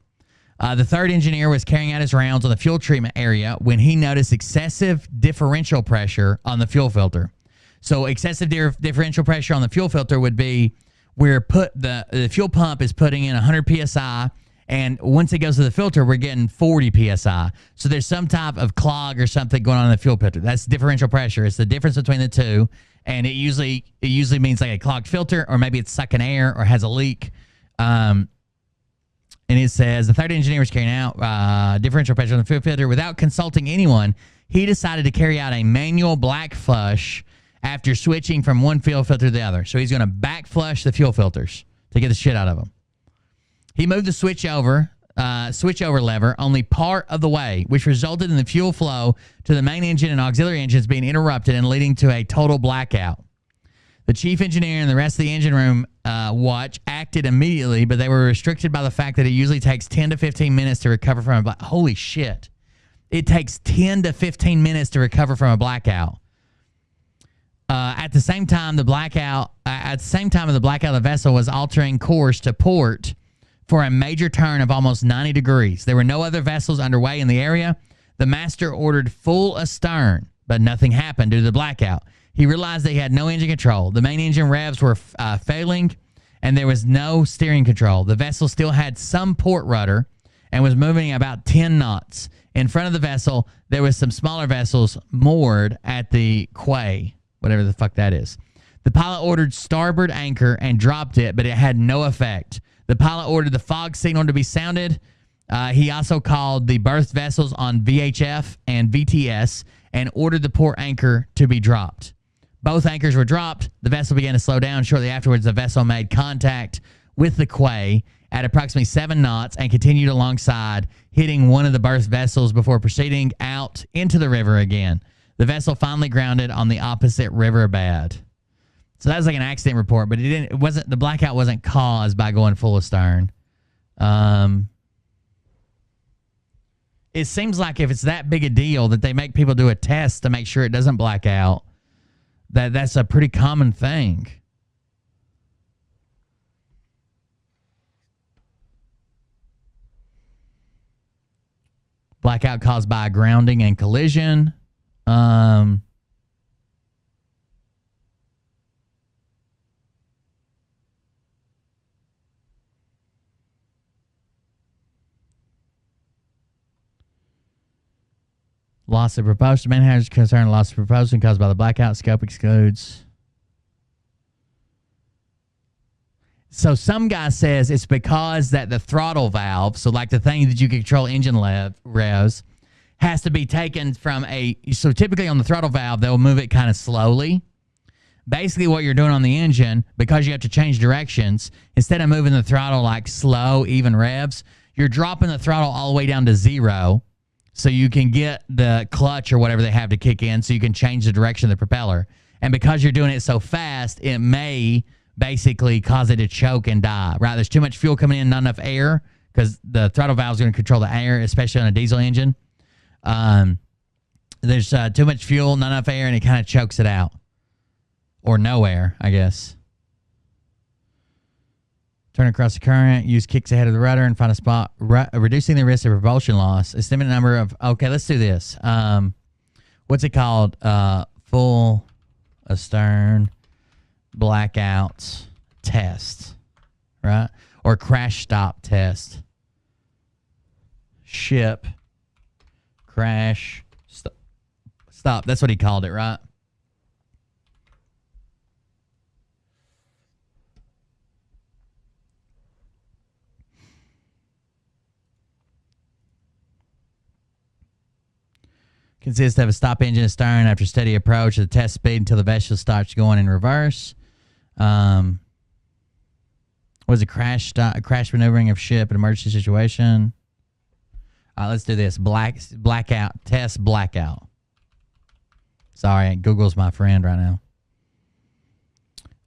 The third engineer was carrying out his rounds on the fuel treatment area when he noticed excessive differential pressure on the fuel filter. So excessive differential pressure on the fuel filter would be where the fuel pump is putting in 100 psi, and once it goes to the filter, we're getting 40 psi. So there's some type of clog or something going on in the fuel filter. That's differential pressure. It's the difference between the two, and it usually means like a clogged filter, or maybe it's sucking air or has a leak. And it says the third engineer was carrying out differential pressure on the fuel filter without consulting anyone. He decided to carry out a manual black flush after switching from one fuel filter to the other. So he's going to back flush the fuel filters to get the shit out of them. He moved the switchover lever only part of the way, which resulted in the fuel flow to the main engine and auxiliary engines being interrupted and leading to a total blackout. The chief engineer and the rest of the engine room watch acted immediately, but they were restricted by the fact that it usually takes 10 to 15 minutes to recover from a blackout. Holy shit. It takes 10 to 15 minutes to recover from a blackout. At the same time, the blackout of the vessel was altering course to port for a major turn of almost 90 degrees. There were no other vessels underway in the area. The master ordered full astern, but nothing happened due to the blackout. He realized that he had no engine control. The main engine revs were failing, and there was no steering control. The vessel still had some port rudder and was moving about 10 knots. In front of the vessel, there was some smaller vessels moored at the quay, whatever the fuck that is. The pilot ordered starboard anchor and dropped it, but it had no effect. The pilot ordered the fog signal to be sounded. He also called the berthed vessels on VHF and VTS and ordered the port anchor to be dropped. Both anchors were dropped. The vessel began to slow down. Shortly afterwards, the vessel made contact with the quay at approximately 7 knots and continued alongside, hitting one of the berthed vessels before proceeding out into the river again. The vessel finally grounded on the opposite riverbed. So that was like an accident report, but the blackout wasn't caused by going full astern. It seems like if it's that big a deal that they make people do a test to make sure it doesn't black out, that's a pretty common thing. Blackout caused by grounding and collision. Loss of propulsion. Main hazard concern loss of propulsion caused by the blackout. Scope excludes. So some guy says it's because that the throttle valve, so like the thing that you control engine revs, has to be taken from so typically on the throttle valve, they'll move it kind of slowly. Basically what you're doing on the engine, because you have to change directions, instead of moving the throttle like slow, even revs, you're dropping the throttle all the way down to 0 so you can get the clutch or whatever they have to kick in so you can change the direction of the propeller. And because you're doing it so fast, it may basically cause it to choke and die, right? There's too much fuel coming in, not enough air, because the throttle valve is going to control the air, especially on a diesel engine. There's too much fuel, not enough air, and it kind of chokes it out. Or no air, I guess. Turn across the current, use kicks ahead of the rudder, and find a spot, reducing the risk of propulsion loss. Estimate number of... Okay, let's do this. What's it called? Full astern blackout test, right? Or crash stop test. Ship crash stop. That's what he called it, right? Consists of a stop engine astern after steady approach at the test speed until the vessel starts going in reverse. Was a crash maneuvering of ship in emergency situation. Let's do this. Blackout test blackout. Sorry, Google's my friend right now.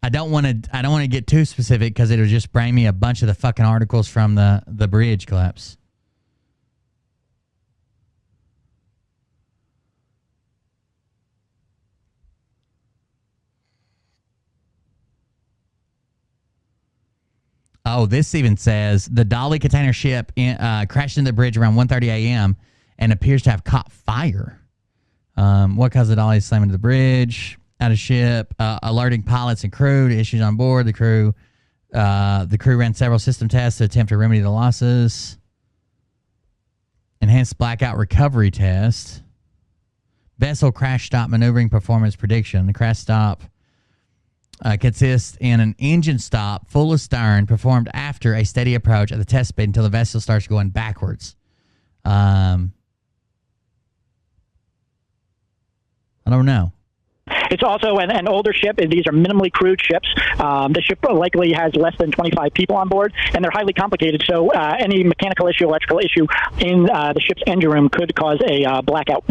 I don't want to get too specific because it'll just bring me a bunch of the fucking articles from the bridge collapse. Oh, this even says the Dolly container ship crashed into the bridge around 1:30 a.m. and appears to have caught fire. What caused the Dolly to slam into the bridge? Out of ship, alerting pilots and crew to issues on board. The crew ran several system tests to attempt to remedy the losses. Enhanced blackout recovery test. Vessel crash stop maneuvering performance prediction. The crash stop consists in an engine stop full astern performed after a steady approach at the test speed until the vessel starts going backwards. I don't know. It's also an older ship. These are minimally crewed ships. The ship likely has less than 25 people on board, and they're highly complicated. So any mechanical issue, electrical issue in the ship's engine room could cause a blackout.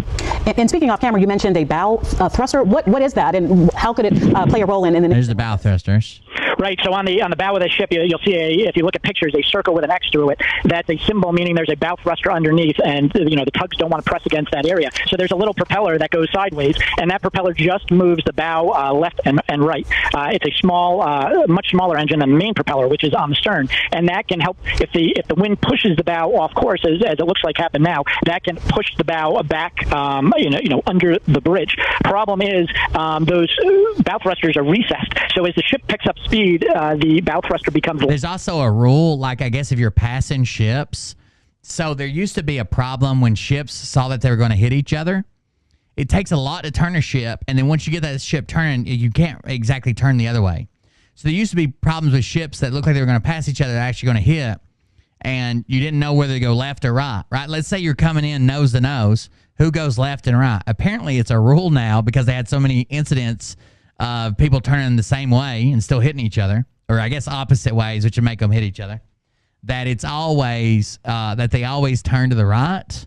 And speaking off camera, you mentioned a bow thruster. What is that, and how could it play a role in the? There's the bow thrusters. Right. So on the bow of the ship, you'll see if you look at pictures, a circle with an X through it. That's a symbol meaning there's a bow thruster underneath, and the tugs don't want to press against that area. So there's a little propeller that goes sideways, and that propeller just moves the bow left and right. It's a small, much smaller engine than the main propeller, which is on the stern, and that can help if the wind pushes the bow off course, as it looks like happened now. That can push the bow back, under the bridge. Problem is those bow thrusters are recessed. So as the ship picks up speed, the bow thruster becomes. There's also a rule, like I guess if you're passing ships. So there used to be a problem when ships saw that they were going to hit each other. It takes a lot to turn a ship, and then once you get that ship turning, you can't exactly turn the other way. So there used to be problems with ships that looked like they were going to pass each other, that are actually going to hit, and you didn't know whether to go left or right. Right? Let's say you're coming in nose to nose. Who goes left and right? Apparently, it's a rule now because they had so many incidents of people turning the same way and still hitting each other, or I guess opposite ways, which would make them hit each other. That it's always that they always turn to the right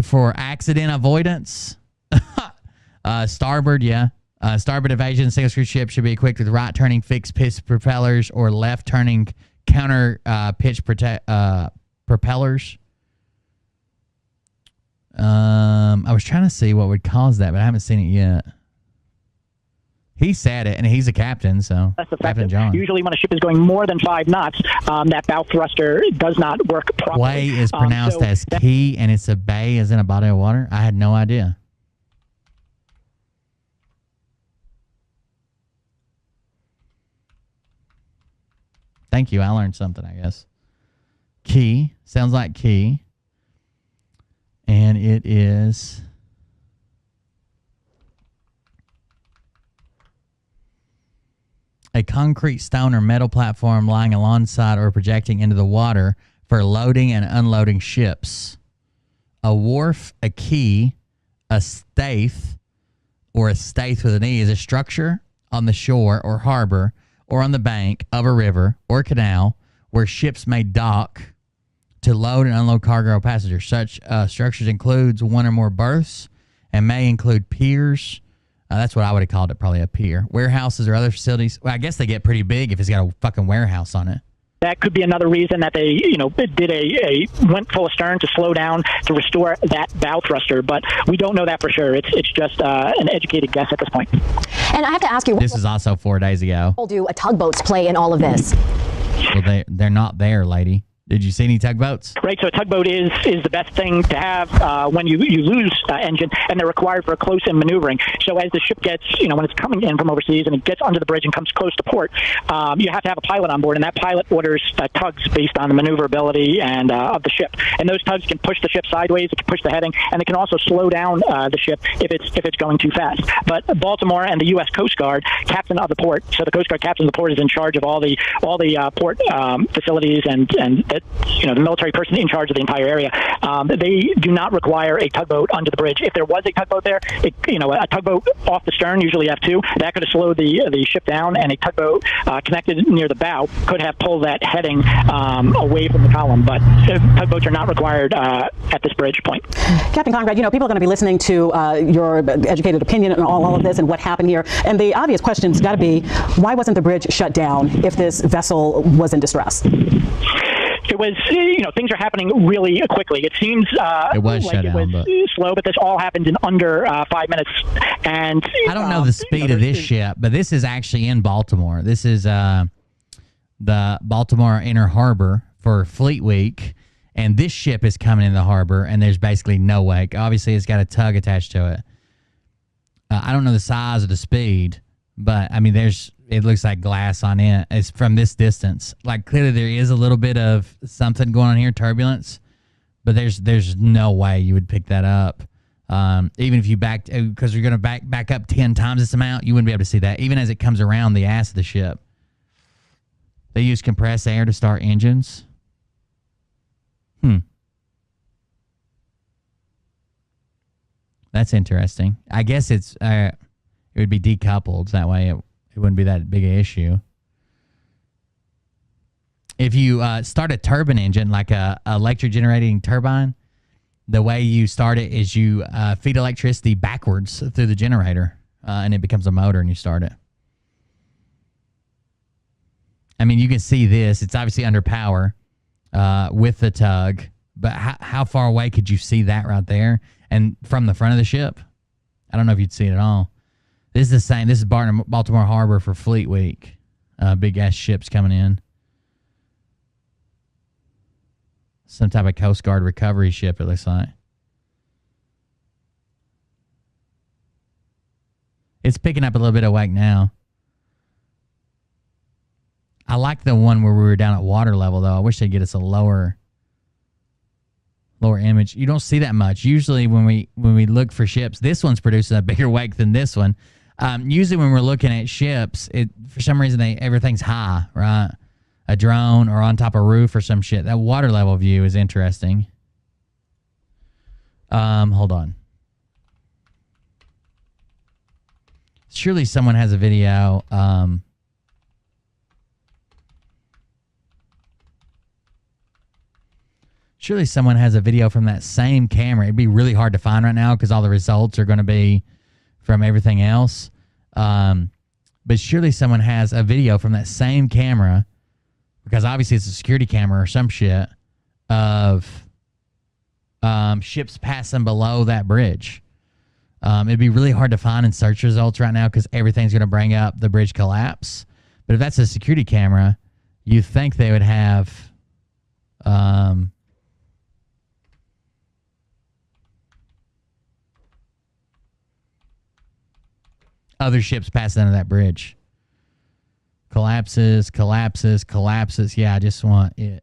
for accident avoidance. Starboard, yeah. Starboard evasion single screw ship should be equipped with right turning fixed pitch propellers or left turning counter pitch propellers. I was trying to see what would cause that, but I haven't seen it yet. He said it, and he's a captain, so Captain John. Usually when a ship is going more than 5 knots, that bow thruster does not work properly. Way is pronounced as key, and it's a bay as in a body of water? I had no idea. Thank you. I learned something, I guess. Key. Sounds like key. And it is a concrete, stone, or metal platform lying alongside or projecting into the water for loading and unloading ships. A wharf, a quay, a staith, or a staith with an E, is a structure on the shore or harbor or on the bank of a river or canal where ships may dock to load and unload cargo or passengers. Such structures includes one or more berths and may include piers. That's what I would have called it, probably a pier. Warehouses or other facilities. Well, I guess they get pretty big if it's got a fucking warehouse on it. That could be another reason that they, went full astern to slow down to restore that bow thruster. But we don't know that for sure. It's just an educated guess at this point. And I have to ask you, this is also 4 days ago. What role do tugboats play in all of this? Well, they're not there, lady. Did you see any tugboats? Right, so a tugboat is the best thing to have when you lose engine, and they're required for close-in maneuvering. So as the ship gets, when it's coming in from overseas and it gets under the bridge and comes close to port, you have to have a pilot on board, and that pilot orders tugs based on the maneuverability and of the ship. And those tugs can push the ship sideways, it can push the heading, and it can also slow down the ship if it's going too fast. But Baltimore and the U.S. Coast Guard, captain of the port, so the Coast Guard captain of the port is in charge of all the port facilities and the military person in charge of the entire area. They do not require a tugboat under the bridge. If there was a tugboat there, a tugboat off the stern, usually you have 2, that could have slowed the ship down, and a tugboat connected near the bow could have pulled that heading away from the column. But tugboats are not required at this bridge point. Captain Conrad, people are going to be listening to your educated opinion on all of this and what happened here. And the obvious question's got to be, why wasn't the bridge shut down if this vessel was in distress? It was, things are happening really quickly. It seems it was like shut it down, was slow, but this all happened in under 5 minutes. And I don't know the speed of this ship, but this is actually in Baltimore. This is the Baltimore Inner Harbor for Fleet Week, and this ship is coming in the harbor, and there's basically no wake. Obviously, it's got a tug attached to it. I don't know the size or the speed, but I mean, it looks like glass on it. It's from this distance. Like, clearly there is a little bit of something going on here, turbulence, but there's no way you would pick that up. Even if you backed, because you're going to back up 10 times this amount, you wouldn't be able to see that, even as it comes around the ass of the ship. They use compressed air to start engines. That's interesting. I guess it would be decoupled. That way it wouldn't be that big an issue. If you start a turbine engine, like a electric generating turbine, the way you start it is you feed electricity backwards through the generator, and it becomes a motor, and you start it. I mean, you can see this. It's obviously under power with the tug, but how far away could you see that right there? And from the front of the ship? I don't know if you'd see it at all. This is the same. This is Baltimore Harbor for Fleet Week. Big-ass ships coming in. Some type of Coast Guard recovery ship, it looks like. It's picking up a little bit of wake now. I like the one where we were down at water level, though. I wish they'd get us a lower image. You don't see that much. Usually when we look for ships, this one's producing a bigger wake than this one. Usually when we're looking at ships, for some reason everything's high, right? A drone or on top of a roof or some shit. That water level view is interesting. Hold on. Surely someone has a video. Surely someone has a video from that same camera. It'd be really hard to find right now because all the results are going to be from everything else. But surely someone has a video from that same camera, because obviously it's a security camera or some shit, of ships passing below that bridge. It'd be really hard to find in search results right now because everything's going to bring up the bridge collapse. But if that's a security camera, you think they would have... other ships passing under that bridge. Collapses. Yeah, I just want it.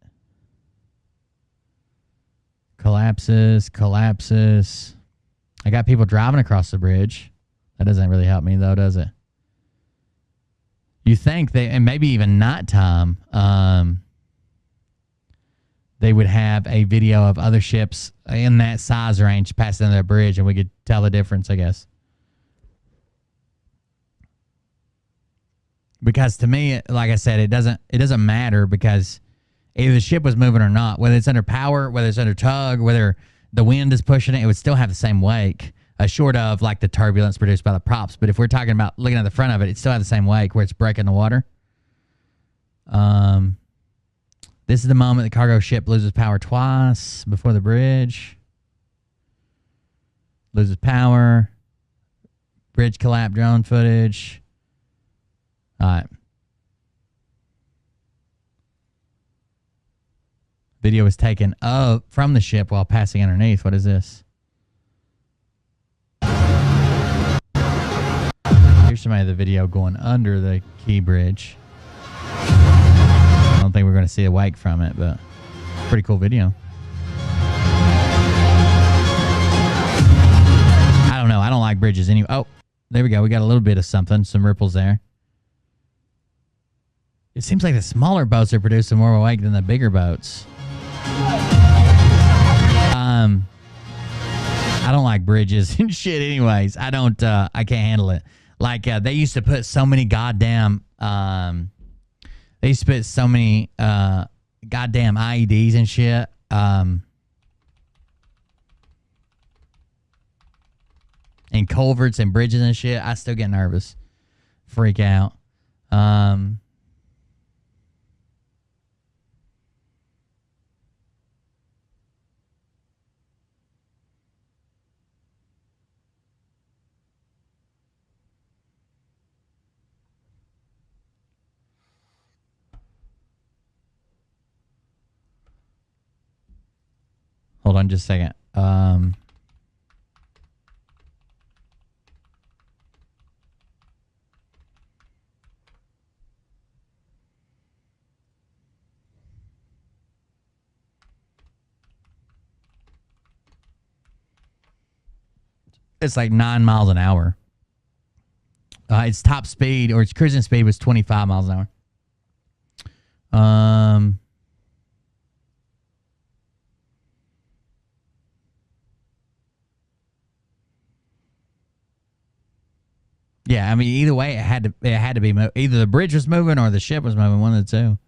Collapses. I got people driving across the bridge. That doesn't really help me, though, does it? You think they, and maybe even nighttime, they would have a video of other ships in that size range passing under that bridge, and we could tell the difference, I guess. Because to me, like I said, it doesn't matter, because either the ship was moving or not, whether it's under power, whether it's under tug, whether the wind is pushing it, it would still have the same wake, short of like the turbulence produced by the props. But if we're talking about looking at the front of it, it still has the same wake where it's breaking the water. This is the moment the cargo ship loses power twice before the bridge. Loses power. Bridge collapse drone footage. All right. Video was taken up from the ship while passing underneath. What is this? Here's somebody of the video going under the key bridge. I don't think we're going to see a wake from it, but pretty cool video. I don't know. I don't like bridges anyway. Oh, there we go. We got a little bit of something. Some ripples there. It seems like the smaller boats are producing more wake than the bigger boats. I don't like bridges and shit anyways. I can't handle it. Like, they used to put so many goddamn, goddamn IEDs and shit. And culverts and bridges and shit. I still get nervous. Freak out. Hold on just a second. It's like 9 miles an hour. Its top speed, or its cruising speed, was 25 miles an hour. Yeah, I mean, either way, it had to be either the bridge was moving or the ship was moving, one of the two.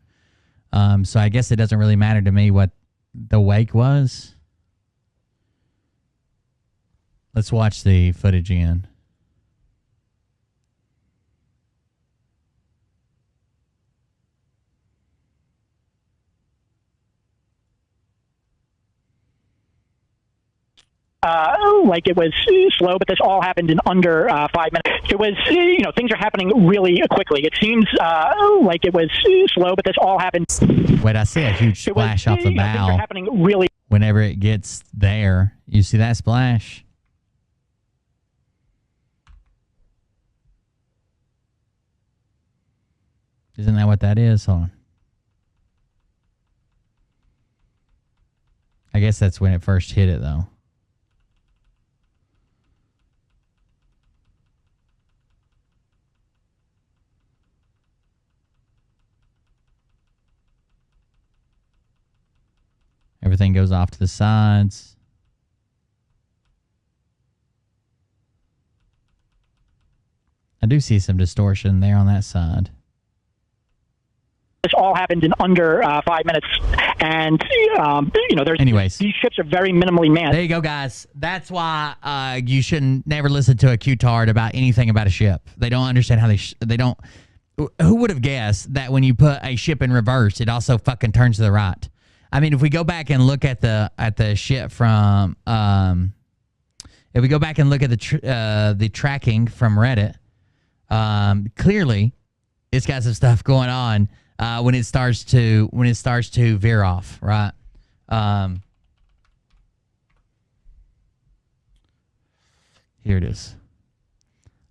So I guess it doesn't really matter to me what the wake was. Let's watch the footage again. Like it was slow, but this all happened in under 5 minutes. It was, things are happening really quickly. It seems like it was slow, but this all happened. Wait, I see a huge splash off the bow. Things are happening really. Whenever it gets there, you see that splash? Isn't that what that is? Hold on. I guess that's when it first hit it, though. Everything goes off to the sides. I do see some distortion there on that side. This all happened in under 5 minutes, and Anyways, these ships are very minimally manned. There you go, guys. That's why you shouldn't never listen to a Q-tard about anything about a ship. They don't understand how they don't. Who would have guessed that when you put a ship in reverse, it also fucking turns to the right? I mean, if we go back and look at the ship from, if we go back and look at the tracking from Reddit, clearly it's got some stuff going on when it starts to veer off, right? Here it is.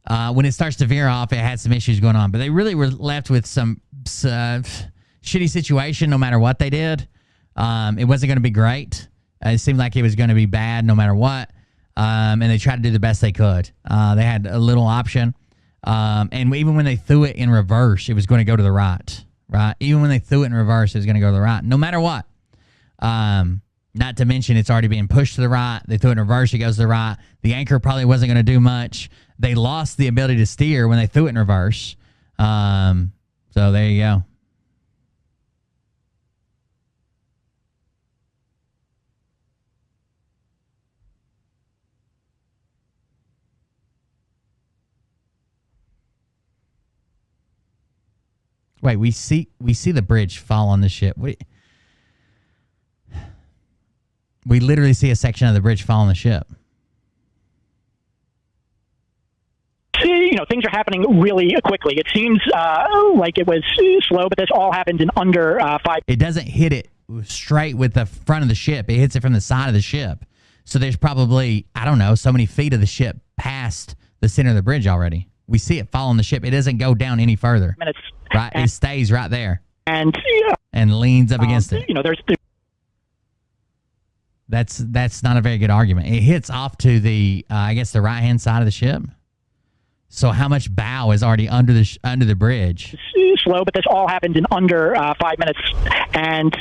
When it starts to veer off, it had some issues going on, but they really were left with some shitty situation no matter what they did. It wasn't going to be great. It seemed like it was going to be bad no matter what. And they tried to do the best they could. They had a little option. And even when they threw it in reverse, it was going to go to the right. Right? Even when they threw it in reverse, it was going to go to the right. No matter what. Not to mention it's already being pushed to the right. They threw it in reverse, it goes to the right. The anchor probably wasn't going to do much. They lost the ability to steer when they threw it in reverse. So there you go. Wait, we see the bridge fall on the ship. We literally see a section of the bridge fall on the ship. Things are happening really quickly. It seems like it was slow, but this all happened in under 5. It doesn't hit it straight with the front of the ship. It hits it from the side of the ship. So there's probably, I don't know, so many feet of the ship past the center of the bridge already. We see it fall on the ship. It doesn't go down any further. Right? It stays right there. And leans up against it. That's not a very good argument. It hits off to the, I guess, the right-hand side of the ship. So how much bow is already under the bridge? Slow, but this all happened in under 5 minutes. And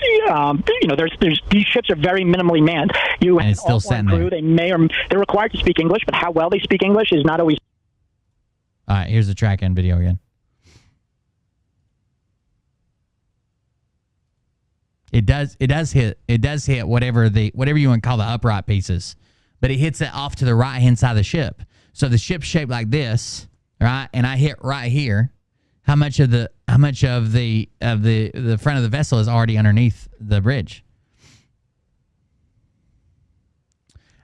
these ships are very minimally manned. And it's still sitting there. They're required to speak English, but how well they speak English is not always. All right, here's the track-in video again. It does hit whatever you want to call the upright pieces, but it hits it off to the right hand side of the ship. So the ship's shaped like this, right? And I hit right here. How much of the front of the vessel is already underneath the bridge?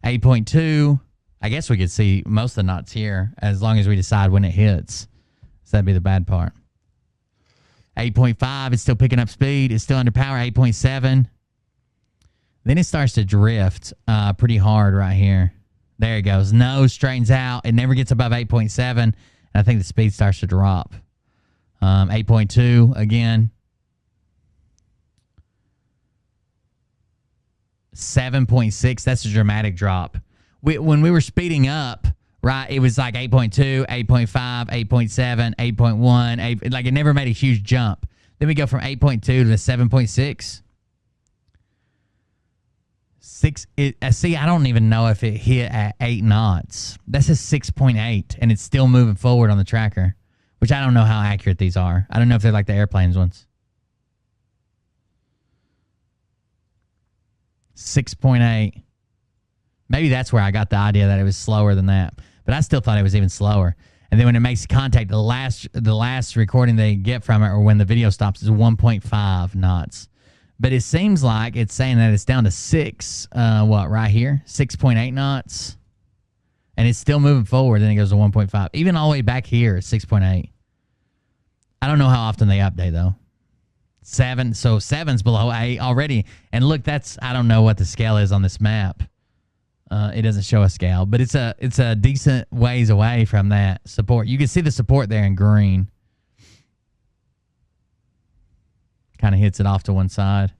8.2. I guess we could see most of the knots here as long as we decide when it hits. So that'd be the bad part. 8.5, it's still picking up speed. It's still under power, 8.7. Then it starts to drift pretty hard right here. There it goes. Nose straightens out. It never gets above 8.7. And I think the speed starts to drop. 8.2 again. 7.6, that's a dramatic drop. When we were speeding up, right, it was like 8.2, 8.5, 8.7, 8.1, like it never made a huge jump. Then we go from 8.2 to 7.6. See, I don't even know if it hit at 8 knots. That's a 6.8, and it's still moving forward on the tracker, which I don't know how accurate these are. I don't know if they're like the airplanes ones. 6.8. Maybe that's where I got the idea that it was slower than that, but I still thought it was even slower. And then when it makes contact, the last recording they get from it, or when the video stops, is 1.5 knots. But it seems like it's saying that it's down to 6, right here? 6.8 knots. And it's still moving forward, then it goes to 1.5. Even all the way back here, 6.8. I don't know how often they update, though. 7, so 7's below 8 already. And look, I don't know what the scale is on this map. It doesn't show a scale, but it's a decent ways away from that support. You can see the support there in green. Kind of hits it off to one side.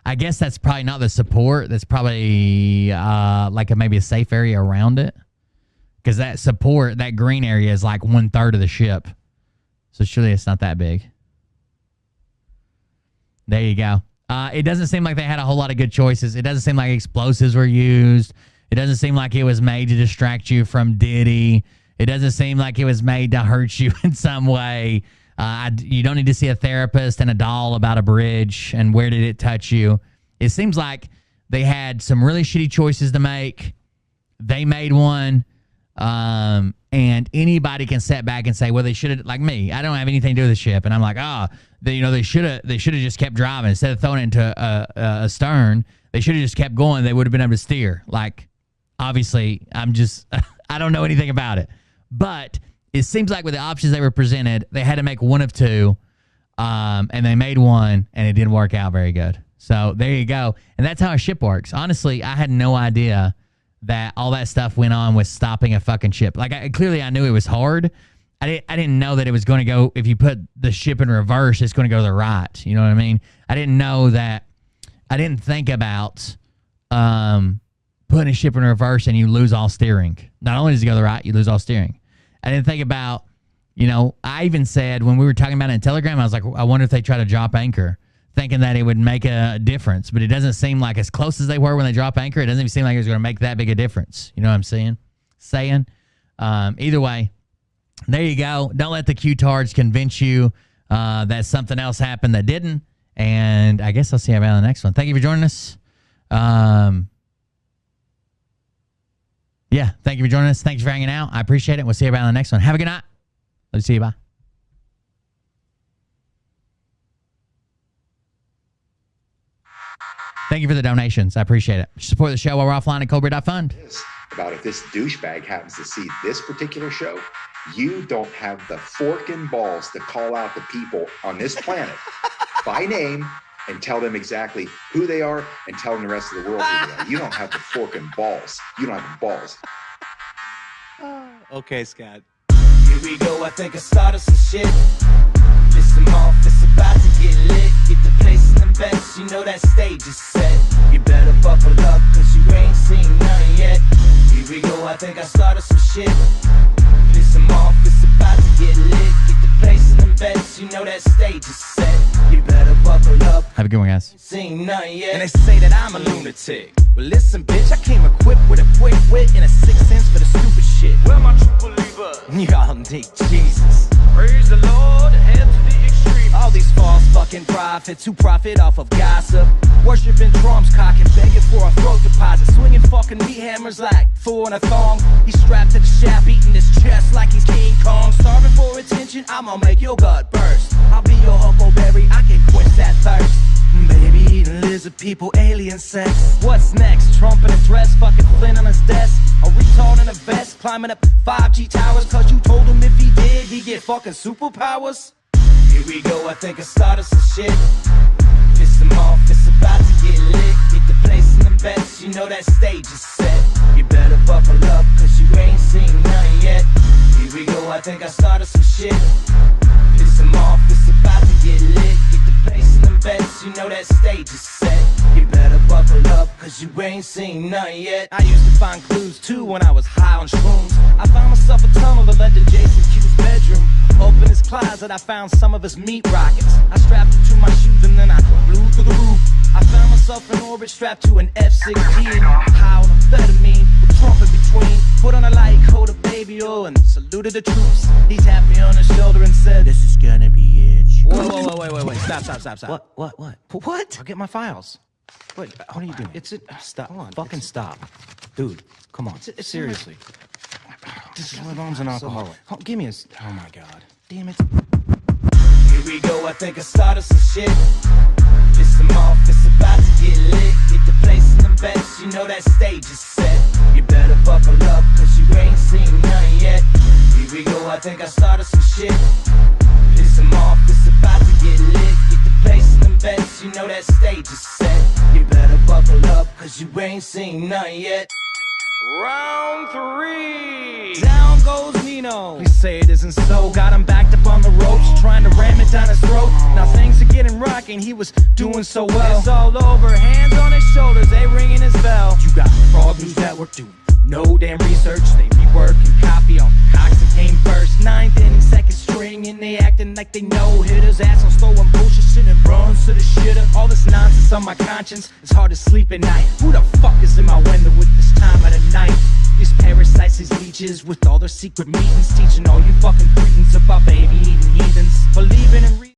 I guess that's probably not the support. That's probably maybe a safe area around it. Because that support, that green area is like 1/3 of the ship. So surely it's not that big. There you go. It doesn't seem like they had a whole lot of good choices. It doesn't seem like explosives were used. It doesn't seem like it was made to distract you from Diddy. It doesn't seem like it was made to hurt you in some way. You don't need to see a therapist and a doll about a bridge and where did it touch you. It seems like they had some really shitty choices to make. They made one. And anybody can sit back and say, well, they should have, like me, I don't have anything to do with the ship. And I'm like, they should have just kept driving instead of throwing it into a stern. They should have just kept going. They would have been able to steer. Like, obviously, I don't know anything about it. But it seems like with the options they were presented, they had to make one of two, and they made one, and it didn't work out very good. So there you go. And that's how a ship works. Honestly, I had no idea that all that stuff went on with stopping a fucking ship. Like, clearly I knew it was hard. I didn't know that it was going to go, if you put the ship in reverse, it's going to go to the right. You know what I mean? I didn't know that. I didn't think about putting a ship in reverse and you lose all steering. Not only does it go to the right, you lose all steering. I didn't think about, I even said when we were talking about it in Telegram, I was like, I wonder if they try to drop anchor, thinking that it would make a difference. But it doesn't seem like, as close as they were when they drop anchor, it doesn't even seem like it was going to make that big a difference. You know what I'm saying? Either way, there you go. Don't let the Q-tards convince you that something else happened that didn't. And I guess I'll see you about the next one. Thank you for joining us. Yeah, thank you for joining us. Thanks for hanging out. I appreciate it. We'll see you about the next one. Have a good night. Let's see you. Bye. Thank you for the donations. I appreciate it. Support the show while we're offline at Cobra.fund. About if this douchebag happens to see this particular show, you don't have the fork and balls to call out the people on this planet by name and tell them exactly who they are and tell them the rest of the world who they are. You don't have the fork and balls. You don't have the balls. Okay, Scott. Here we go, I think I started some shit. Listen off, it's about to get lit. Get the place in the best, you know that stage is set. You better buckle up, cause you ain't seen none yet. Here we go, I think I started some shit. Listen off, it's about to get lit. Get the place in the best, you know that stage is set. You better buckle up. Have a good one, guys. Seen none yet. And they say that I'm a lunatic. Well, listen, bitch, I came equipped with a quick wit and a 6 cents for the stupid shit. Well, my true believer. Y'all need Jesus. Praise the Lord, head to the extreme. All these false fucking prophets who profit off of gossip. Worshipping drums, cocking, begging for a throat deposit. Swinging fucking meat hammers like fool in a thong. He's strapped to the shaft, eating his chest like he's King Kong. Starving for attention, I'ma make your gut burst. I'll be your huckleberry, I can quench that thirst. Baby eating lizard people, alien sex. What's next? Trump in a dress, fucking Flynn on his desk. A retard in a vest, climbing up 5G towers. Cause you told him if he did, he'd get fucking superpowers. Here we go, I think I started some shit. Piss them off, it's about to get lit. Get the place in the best, you know that stage is set. You better buckle up, cause you ain't seen none yet. Here we go, I think I started some shit. Piss them off, it's about to get lit. Get the place in the best, you know that stage is set. You better buckle up, cause you ain't seen none yet. I used to find clues too when I was high on shrooms. I found myself a tunnel that led to Jason Q's bedroom. Opened his closet, I found some of his meat rockets. I strapped it to my shoes and then I blew through the roof. I found myself in orbit strapped to an F-16, high on amphetamine with Trump in between. Put on a light coat of baby oil and saluted the troops. He tapped me on the shoulder and said, "This is gonna be it." Whoa, wait, stop. What? I'll get my files. Wait, what are you doing? Stop. Hold on. Fucking stop. Dude, come on. Seriously. My mom's an alcoholic. Give me oh my God. Damn it. Here we go, I think I started some shit. Piss them off, it's about to get lit. Get the place in the best, you know that stage is set. You better buckle up, cause you ain't seen none yet. Here we go, I think I started some shit. Piss them off, it's about to get lit. Get the place in the best, you know that stage is set. You better buckle up, cause you ain't seen none yet. Round 3. Down goes Nino. Please say it isn't so. Got him backed up on the ropes, trying to ram it down his throat. Now things are getting rocking, he was doing so well. It's all over, hands on his shoulders, they ringing his bell. You got Frog News Network doing no damn research. They rework and copy on Cox that came first. 9th inning, second string, and they acting like they know hitters. Ass on slow and bullshit and runs to the shitter. All this nonsense on my conscience, it's hard to sleep at night. Who the fuck is in my window with this time of the night? These parasites, these leeches, with all their secret meetings, teaching all you fucking cretins about baby eating heathens, believing in